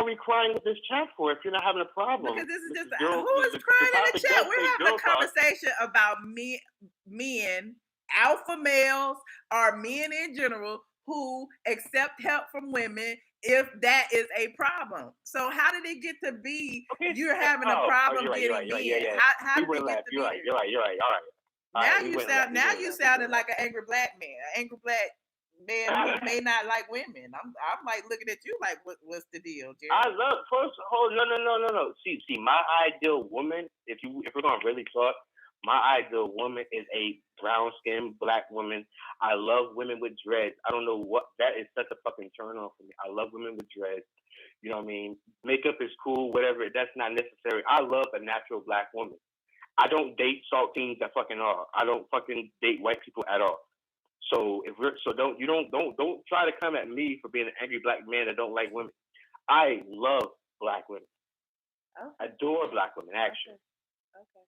Speaker 6: are we crying with this chat for if you're not having a problem?
Speaker 1: Because this is just who is crying in the chat? We're having a conversation about men, alpha males, or men in general who accept help from women if that is a problem. So how did it get to be you're having a problem getting men?
Speaker 6: Yeah.
Speaker 1: How did it get to be?
Speaker 6: You're right. All right.
Speaker 1: Now you sounded like an angry black man. An angry black man who may not like women. I'm like looking at you like what's the deal, Jerry?
Speaker 6: I love no. See, my ideal woman, if we're gonna really talk, my ideal woman is a brown skinned black woman. I love women with dreads. I don't know what that is, such a fucking turn on for me. I love women with dreads. You know what I mean? Makeup is cool, whatever. That's not necessary. I love a natural black woman. I don't date saltines that fucking are. I don't fucking date white people at all. So don't try to come at me for being an angry black man that don't like women. I love black women. Okay. Adore black women, actually.
Speaker 1: Okay.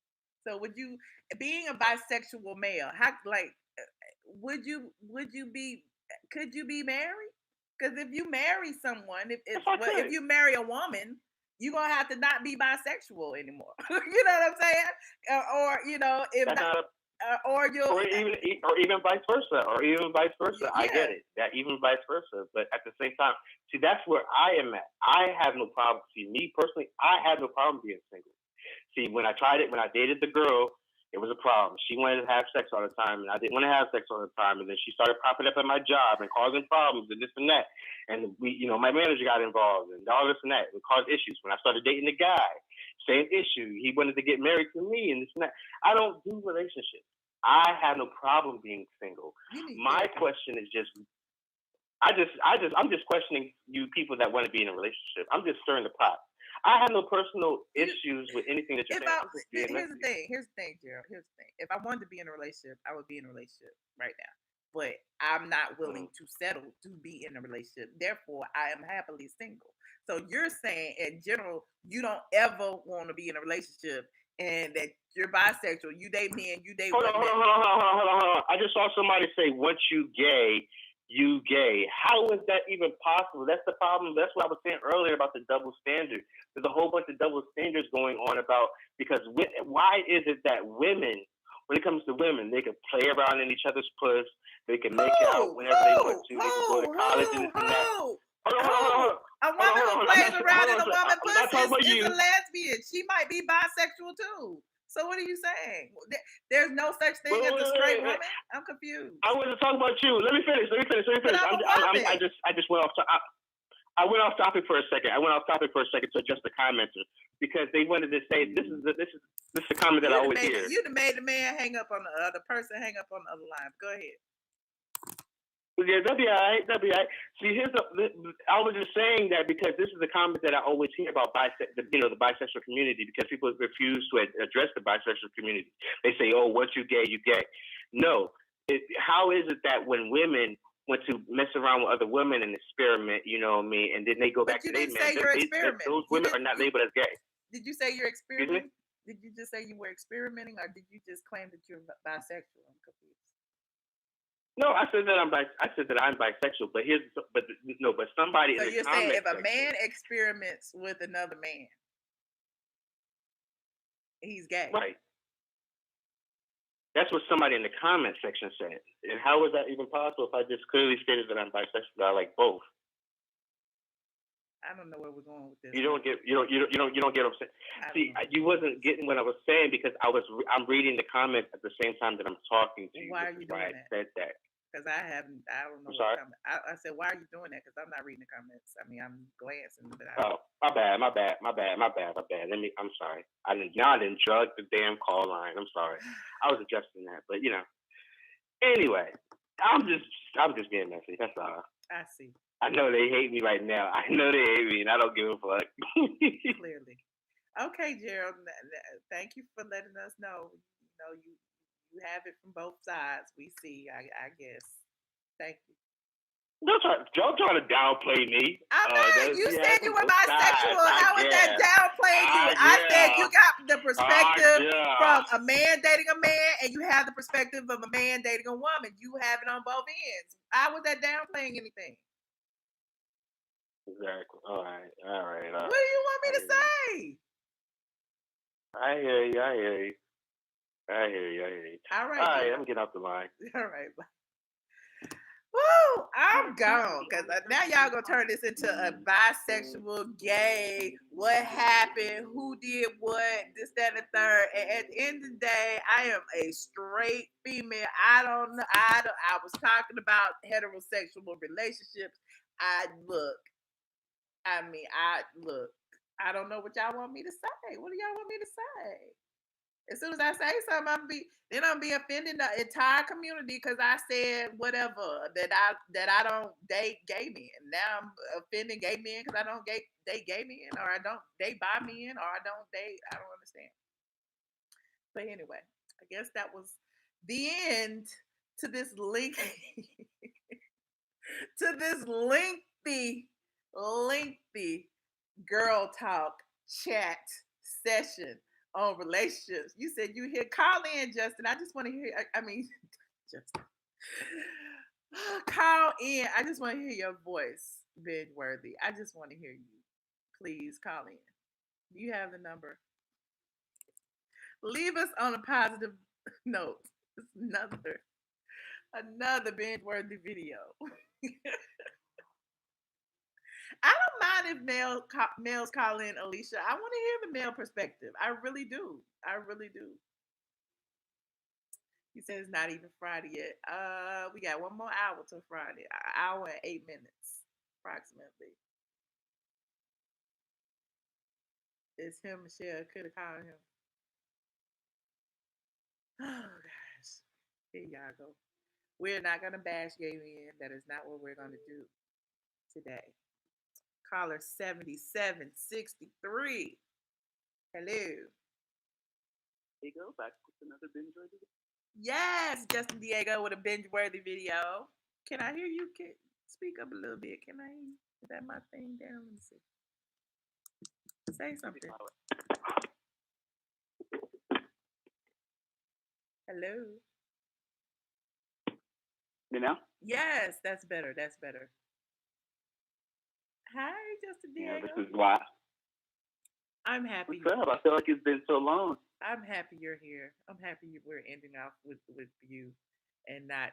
Speaker 1: So would you, being a bisexual male, could you be married? Because if you marry someone, if you marry a woman, you're gonna have to not be bisexual anymore. You know what I'm saying? Or
Speaker 6: even vice versa. Yeah. I get it. That even vice versa. But at the same time, see, that's where I am at. I have no problem. See, me personally, I have no problem being single. See, when I dated the girl, it was a problem. She wanted to have sex all the time, and I didn't want to have sex all the time. And then she started popping up at my job and causing problems and this and that. And my manager got involved and all this and that. It caused issues. When I started dating the guy, Same issue. He wanted to get married to me, and it's not. I don't do relationships. I have no problem being single. My question is just, I'm just questioning you people that want to be in a relationship. I'm just stirring the pot. I have no personal issues with anything that you're saying.
Speaker 1: Here's the thing, Gerald. Here's the thing. If I wanted to be in a relationship, I would be in a relationship right now. But I'm not willing to settle to be in a relationship. Therefore, I am happily single. So you're saying, in general, you don't ever want to be in a relationship, and that you're bisexual. You date men, you date women.
Speaker 6: Hold on. I just saw somebody say, "Once you gay, you gay." How is that even possible? That's the problem. That's what I was saying earlier about the double standard. There's a whole bunch of double standards going on about, because why is it that women, when it comes to women, they can play around in each other's puss, they can make out whenever they want to, they can go to college and this and that. Hold on.
Speaker 1: A woman who plays around in a woman's puss is a lesbian. She might be bisexual too. So what are you saying? There's no such thing as a straight woman? I'm confused.
Speaker 6: I wasn't talking about you. Let me finish. I just went off. I went off topic for a second. To adjust the commenter, because they wanted to say this is the comment that I always hear.
Speaker 1: You'd have made the man hang up on the person hang up on the other line. Go ahead.
Speaker 6: Yeah, that'd be all right. See, I was just saying that because this is a comment that I always hear about the bisexual community, because people refuse to address the bisexual community. They say, "Oh, once you gay, you gay." No, how is it that when women want to mess around with other women and experiment, you know what I mean, and then they go back to their man, those women are not labeled as gay.
Speaker 1: Did you say you're experimenting? Did you just say you were experimenting, or did you just claim that you're bisexual? I'm confused.
Speaker 6: No, I said that I'm bisexual, but somebody.
Speaker 1: So you're saying if a man experiments with another man, he's gay,
Speaker 6: right? That's what somebody in the comment section said. And how is that even possible if I just clearly stated that I'm bisexual? I like both.
Speaker 1: I don't know where we're going with this.
Speaker 6: You don't get what I'm saying. See, you wasn't getting what I was saying, because I'm reading the comments at the same time that I'm talking to you.
Speaker 1: Why are you doing that?
Speaker 6: I said that.
Speaker 1: Because I don't know. I said, why are you doing that? Because I'm not reading the comments. I mean, I'm glancing. But
Speaker 6: my bad. I'm sorry. I didn't drug the damn call line. I'm sorry. I was adjusting that, but Anyway, I'm just getting messy. That's all.
Speaker 1: I see.
Speaker 6: I know they hate me right now. I know they hate me, and I don't give a fuck.
Speaker 1: Clearly. Okay, Gerald. Thank you for letting us know. You have it from both sides. We see, I guess. Thank you.
Speaker 6: Don't try to downplay me.
Speaker 1: I'm not. You said you were bisexual. How was that downplaying you? I said you got the perspective from a man dating a man, and you have the perspective of a man dating a woman. You have it on both ends. How was that downplaying anything?
Speaker 6: Exactly. All right.
Speaker 1: What do you want me to say?
Speaker 6: I hear you.
Speaker 1: All right.
Speaker 6: All right, I'm getting off the line.
Speaker 1: All right. Woo! I'm gone, because now y'all gonna turn this into a bisexual, gay, what happened, who did what, this, that, and the third. And at the end of the day, I am a straight female. I don't know. I was talking about heterosexual relationships. I don't know what y'all want me to say. What do y'all want me to say? As soon as I say something, I'm be offending the entire community because I said whatever, that I don't date gay men. Now I'm offending gay men because I don't date gay men, or I don't date bi men, or I don't understand. But anyway, I guess that was the end to this lengthy girl talk chat session on relationships. You said you hear, call in, Justin. I just want to hear, Justin. Call in. I just want to hear your voice, Bedworthy. I just want to hear you. Please call in. Do you have the number? Leave us on a positive note. It's another binge-worthy video. I don't mind if males call in, Alicia. I want to hear the male perspective. I really do. He says it's not even Friday yet. We got one more hour till Friday. An hour and 8 minutes, approximately. It's him, Michelle. Could have called him. Oh gosh. Here y'all go. We're not gonna bash gay men. That is not what we're gonna do today. Caller 7763. Hello.
Speaker 8: There you go. Back with another binge worthy.
Speaker 1: Yes, Justin Diego with a binge worthy video. Can I hear you? Can speak up a little bit? Can I hear you? Is that my thing down? Let me see. Say something. Hello.
Speaker 8: You know?
Speaker 1: Yes, that's better. That's better. Hi, Justin
Speaker 8: Yeah,
Speaker 1: Diego.
Speaker 8: this is why.
Speaker 1: I'm happy.
Speaker 8: What's up? I feel like it's been so long.
Speaker 1: I'm happy you're here. I'm happy we're ending off with you and not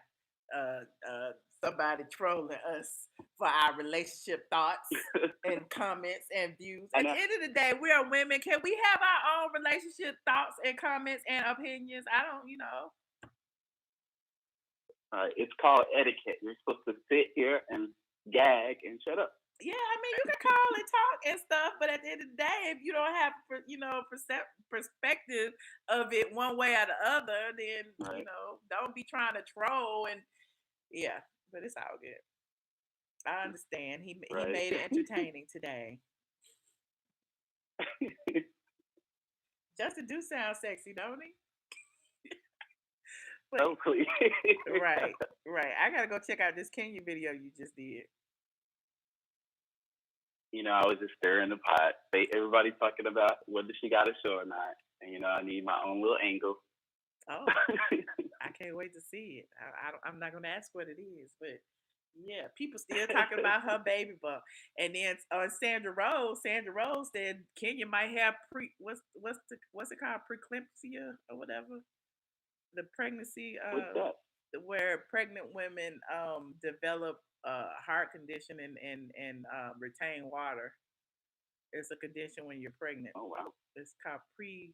Speaker 1: somebody trolling us for our relationship thoughts and comments and views. At the end of the day, we are women. Can we have our own relationship thoughts and comments and opinions? I don't,
Speaker 8: It's called etiquette. You're supposed to sit here and gag and shut up.
Speaker 1: Yeah, I mean, you can call and talk and stuff, but at the end of the day, if you don't have, perspective of it one way or the other, then, don't be trying to troll and, yeah, but it's all good. I understand. He made it entertaining today. Justin do sound sexy, don't he?
Speaker 8: Hopefully.
Speaker 1: Right. I gotta go check out this Kenya video you just did.
Speaker 8: I was just stirring the pot. Everybody talking about whether she got a show or not. And, I need my own little angle.
Speaker 1: Oh, I can't wait to see it. I'm not going to ask what it is, but yeah, people still talking about her baby bump. And then Sandra Rose said Kenya might have what's it called, preeclampsia or whatever, the pregnancy where pregnant women develop heart condition and retain water. It's a condition when you're pregnant.
Speaker 8: Oh wow!
Speaker 1: It's called preeclampsia.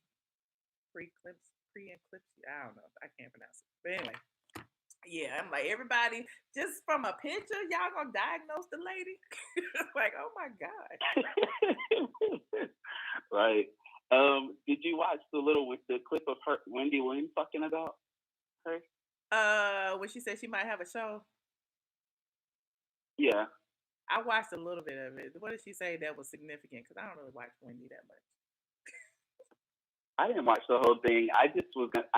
Speaker 1: I don't know. I can't pronounce it. But anyway, yeah, I'm like, everybody just from a picture, y'all gonna diagnose the lady? Like, oh my
Speaker 8: god! Right. Did you watch the clip of her Wendy Williams talking about her?
Speaker 1: When she said she might have a show.
Speaker 8: Yeah.
Speaker 1: I watched a little bit of it. What did she say that was significant? Because I don't really watch Wendy that much.
Speaker 8: I didn't watch the whole thing. I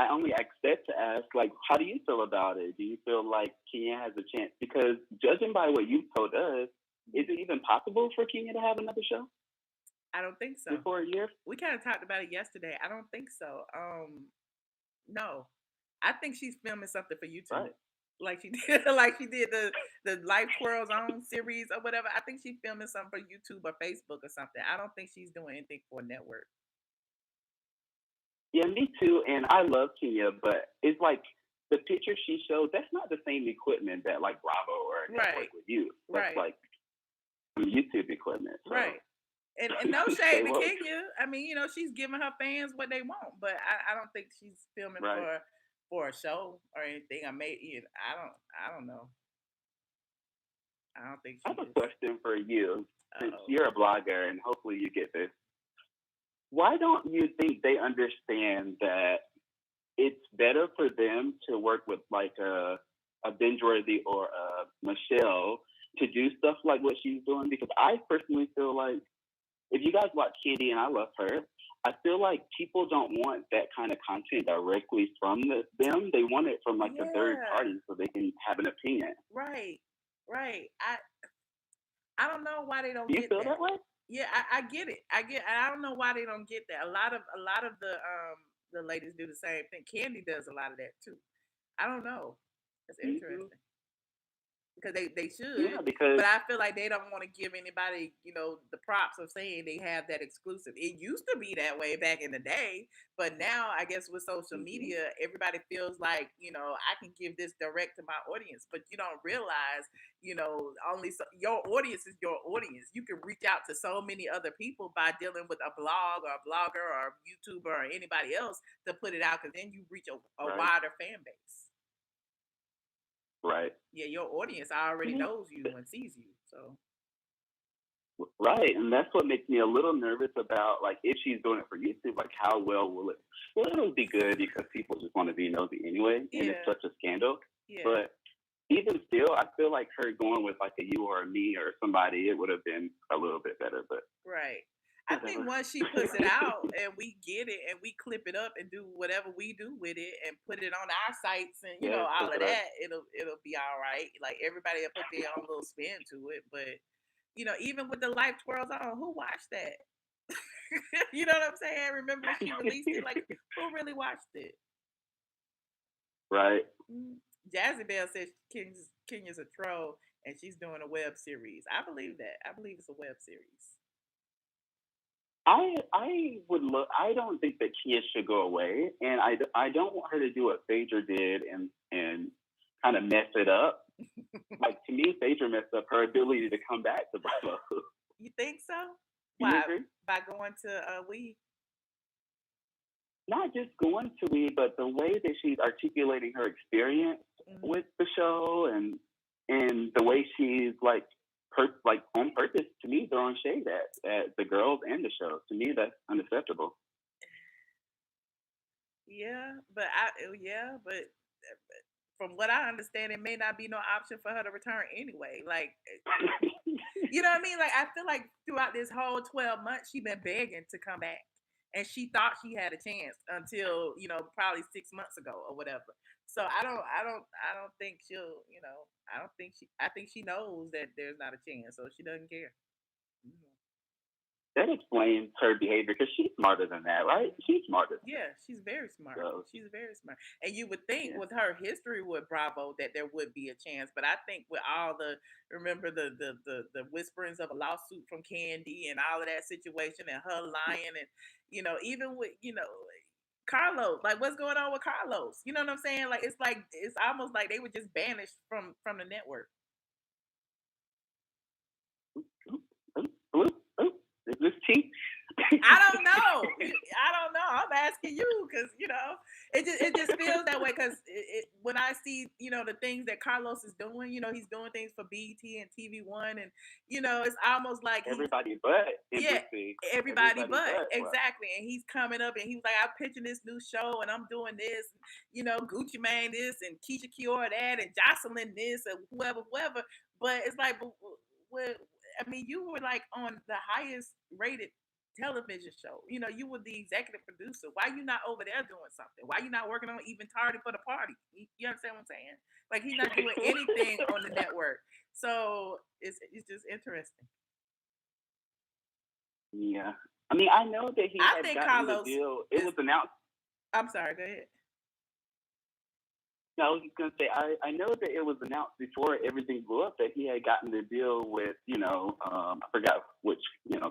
Speaker 8: only asked to ask, like, how do you feel about it? Do you feel like Kenya has a chance? Because judging by what you've told us, is it even possible for Kenya to have another show?
Speaker 1: I don't think so.
Speaker 8: Before a year?
Speaker 1: We kind of talked about it yesterday. I don't think so. No. I think she's filming something for YouTube.
Speaker 8: Right.
Speaker 1: Like she did the Life Twirls On series or whatever. I think she's filming something for YouTube or Facebook or something. I don't think she's doing anything for a network.
Speaker 8: Yeah, me too. And I love Kenya, but it's like the picture she showed, that's not the same equipment that like Bravo or a network would use. That's like YouTube equipment. So.
Speaker 1: Right. And no shade to Kenya. I mean, she's giving her fans what they want, but I don't think she's filming for a show or anything. I don't know. I don't think she
Speaker 8: I have a question for you. Since you're a blogger and hopefully you get this. Why don't you think they understand that it's better for them to work with like a Bingeworthy or a Michelle to do stuff like what she's doing? Because I personally feel like if you guys watch Candy, and I love her, I feel like people don't want that kind of content directly from them. They want it from like a third party so they can have an opinion.
Speaker 1: Right. I don't know why they don't
Speaker 8: get that. Do you feel
Speaker 1: that
Speaker 8: way?
Speaker 1: Yeah, I get it. I don't know why they don't get that. A lot of the ladies do the same thing. Candy does a lot of that too. I don't know. It's interesting. Because they should, but I feel like they don't want to give anybody, the props of saying they have that exclusive. It used to be that way back in the day, but now I guess with social media, everybody feels like, I can give this direct to my audience, but you don't realize, your audience is your audience. You can reach out to so many other people by dealing with a blog or a blogger or a YouTuber or anybody else to put it out, because then you reach a wider fan base.
Speaker 8: Right.
Speaker 1: Yeah, your audience already knows you and sees you. So.
Speaker 8: Right, and that's what makes me a little nervous about, like, if she's doing it for YouTube, like, how well will it? Well, it'll be good because people just want to be nosy anyway, and it's
Speaker 1: Yeah.
Speaker 8: such a scandal.
Speaker 1: Yeah.
Speaker 8: But even still, I feel like her going with like a you or a me or somebody, it would have been a little bit better. But
Speaker 1: Right. I think once she puts it out and we get it and we clip it up and do whatever we do with it and put it on our sites and
Speaker 8: Yeah,
Speaker 1: all
Speaker 8: clip
Speaker 1: of
Speaker 8: it up.
Speaker 1: that, it'll be all right. Like everybody will put their own little spin to it, but even with the Life Twirls On, who watched that? You know what I'm saying? Remember when she released it? Like, who really watched it?
Speaker 8: Right.
Speaker 1: Jazzy Bell says Kenya's a troll and she's doing a web series. I believe that. I believe it's a web series.
Speaker 8: I would look. I don't think that Kia should go away, and I don't want her to do what Phaedra did and kind of mess it up. Like, to me, Phaedra messed up her ability to come back to Bravo.
Speaker 1: You think so?
Speaker 8: You
Speaker 1: Why?
Speaker 8: agree?
Speaker 1: By going to We?
Speaker 8: Not just going to We, but the way that she's articulating her experience with the show and the way she's like on purpose, to me, throwing shade at the girls and the show. To me, that's unacceptable.
Speaker 1: Yeah, but from what I understand, it may not be no option for her to return anyway. Like, you know what I mean? Like, I feel like throughout this whole 12 months, she's been begging to come back. And she thought she had a chance until, probably 6 months ago or whatever. So I don't think she'll, I think she knows that there's not a chance, so she doesn't care.
Speaker 8: That explains her behavior because she's smarter than that, right? She's smarter.
Speaker 1: Yeah, she's very smart.
Speaker 8: So,
Speaker 1: she's very smart. And you would think with her history with Bravo that there would be a chance, but I think with all remember the whisperings of a lawsuit from Candy and all of that situation and her lying and even with Carlos, like what's going on with Carlos? You know what I'm saying? Like it's almost like they were just banished from the network.
Speaker 8: Is this cheap?
Speaker 1: I don't know. I'm asking you because it just feels that way. Because when I see the things that Carlos is doing, he's doing things for BET and TV1, and it's almost like
Speaker 8: everybody but
Speaker 1: NBC. Yeah, everybody but exactly. And he's coming up and he's like, I'm pitching this new show and I'm doing this, Gucci Mane this and Keisha Kiora that and Jocelyn this and whoever. But it's like, I mean, you were like on the highest rated television show. You were the executive producer. Why you not over there doing something? Why you not working on Even Tardy for the Party? You understand what I'm saying? Like he's not doing anything on the network. So it's just interesting.
Speaker 8: Yeah. I mean, I know that
Speaker 1: I think Carlos,
Speaker 8: the deal. It was announced.
Speaker 1: I'm sorry, go ahead.
Speaker 8: No, I was just going to say, I know that it was announced before everything blew up that he had gotten the deal with, I forgot which,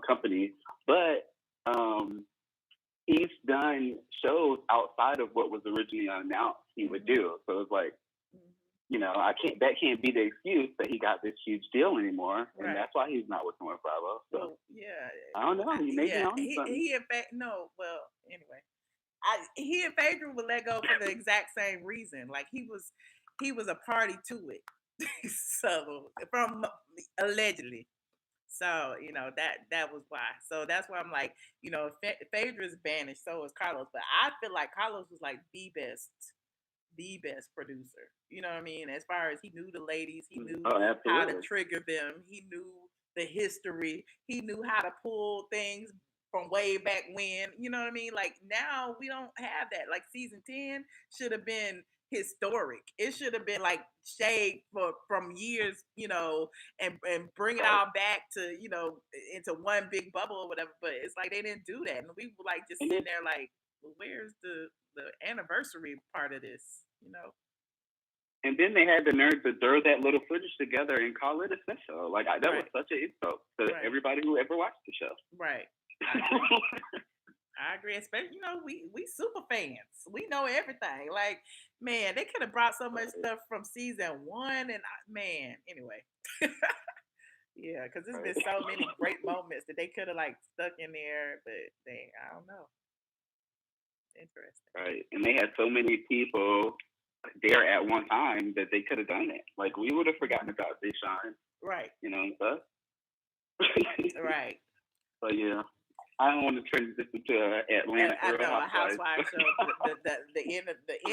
Speaker 8: company, but he's done shows outside of what was originally announced he would do. So it's like, that can't be the excuse that he got this huge deal anymore. Right. And that's why he's not working with Bravo. So,
Speaker 1: well, yeah.
Speaker 8: I don't know. He may be on something.
Speaker 1: He in fact, no, well, anyway. He and Phaedra would let go for the exact same reason. Like he was a party to it. So from allegedly. So, that was why. So that's why I'm like, Phaedra's banished, so is Carlos. But I feel like Carlos was like the best producer. You know what I mean? As far as he knew the ladies, he knew how to trigger them, he knew the history, he knew how to pull things from way back when, you know what I mean? Like now we don't have that. Like season 10 should have been historic. It should have been like shade from years, and bring it all back to, into one big bubble or whatever. But it's like they didn't do that. And we were like just sitting there like, well, where's the anniversary part of this,
Speaker 8: And then they had the nerve to throw that little footage together and call it a special. Like that was such an insult to everybody who ever watched the show.
Speaker 1: Right. I agree. Especially, we super fans. We know everything. Like, man, they could have brought so much stuff from season 1, and anyway. Yeah, because there's been so many great moments that they could have like stuck in there, but I don't know. Interesting.
Speaker 8: Right, and they had so many people there at one time that they could have done it. Like we would have forgotten about Deshaun.
Speaker 1: Right.
Speaker 8: And stuff.
Speaker 1: Right.
Speaker 8: So yeah, I don't want to transition to Atlanta
Speaker 1: I
Speaker 8: Real
Speaker 1: know a
Speaker 8: Housewives.
Speaker 1: housewife show. The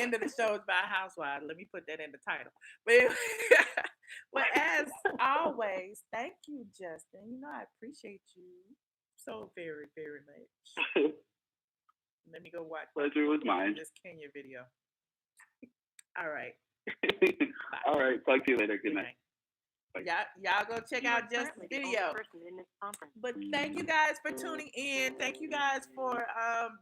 Speaker 1: end of the show is by a housewife. Let me put that in the title. But anyway, but as always, thank you, Justin. You know I appreciate you so very, very much. Let me go watch
Speaker 8: Pleasure was mine.
Speaker 1: this Kenya video. All right.
Speaker 8: All right. Talk to you later. Good night.
Speaker 1: Y'all go check out Justin's video. But thank you guys for tuning in. Thank you guys for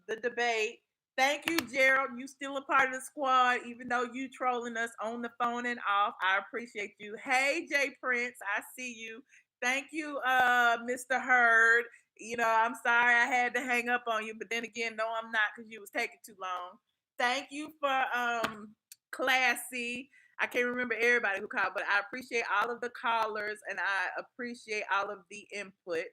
Speaker 1: the debate. Thank you, Gerald. You still a part of the squad, even though you trolling us on the phone and off. I appreciate you. Hey, Jay Prince, I see you. Thank you, Mr. Hurd. You know, I'm sorry I had to hang up on you, but then again, no, I'm not, because you was taking too long. Thank you for Classy. I can't remember everybody who called, but I appreciate all of the callers and I appreciate all of the input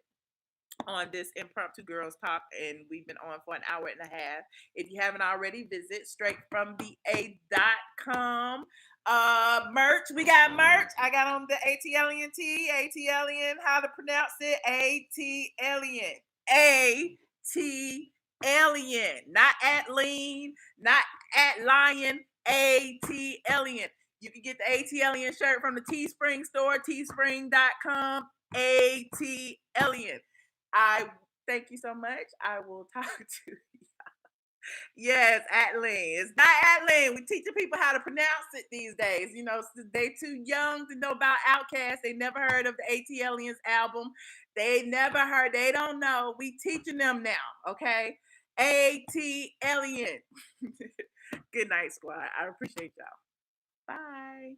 Speaker 1: on this impromptu girls talk, and we've been on for an hour and a half. If you haven't already, visit straightfromtheA.com. Merch, we got merch. I got on the ATLien tee. ATLien, how to pronounce it? ATLien. ATLien, not ATLien, not ATLien. ATLien. You can get the ATLien shirt from the Teespring store, teespring.com. ATLien. I thank you so much. I will talk to you. Yes, ATLien. It's not ATLien. We're teaching people how to pronounce it these days. You know, they too young to know about Outkast. They never heard of the ATLien's album. They never heard. They don't know. We teaching them now, okay? ATLien. Good night, squad. I appreciate y'all. Bye.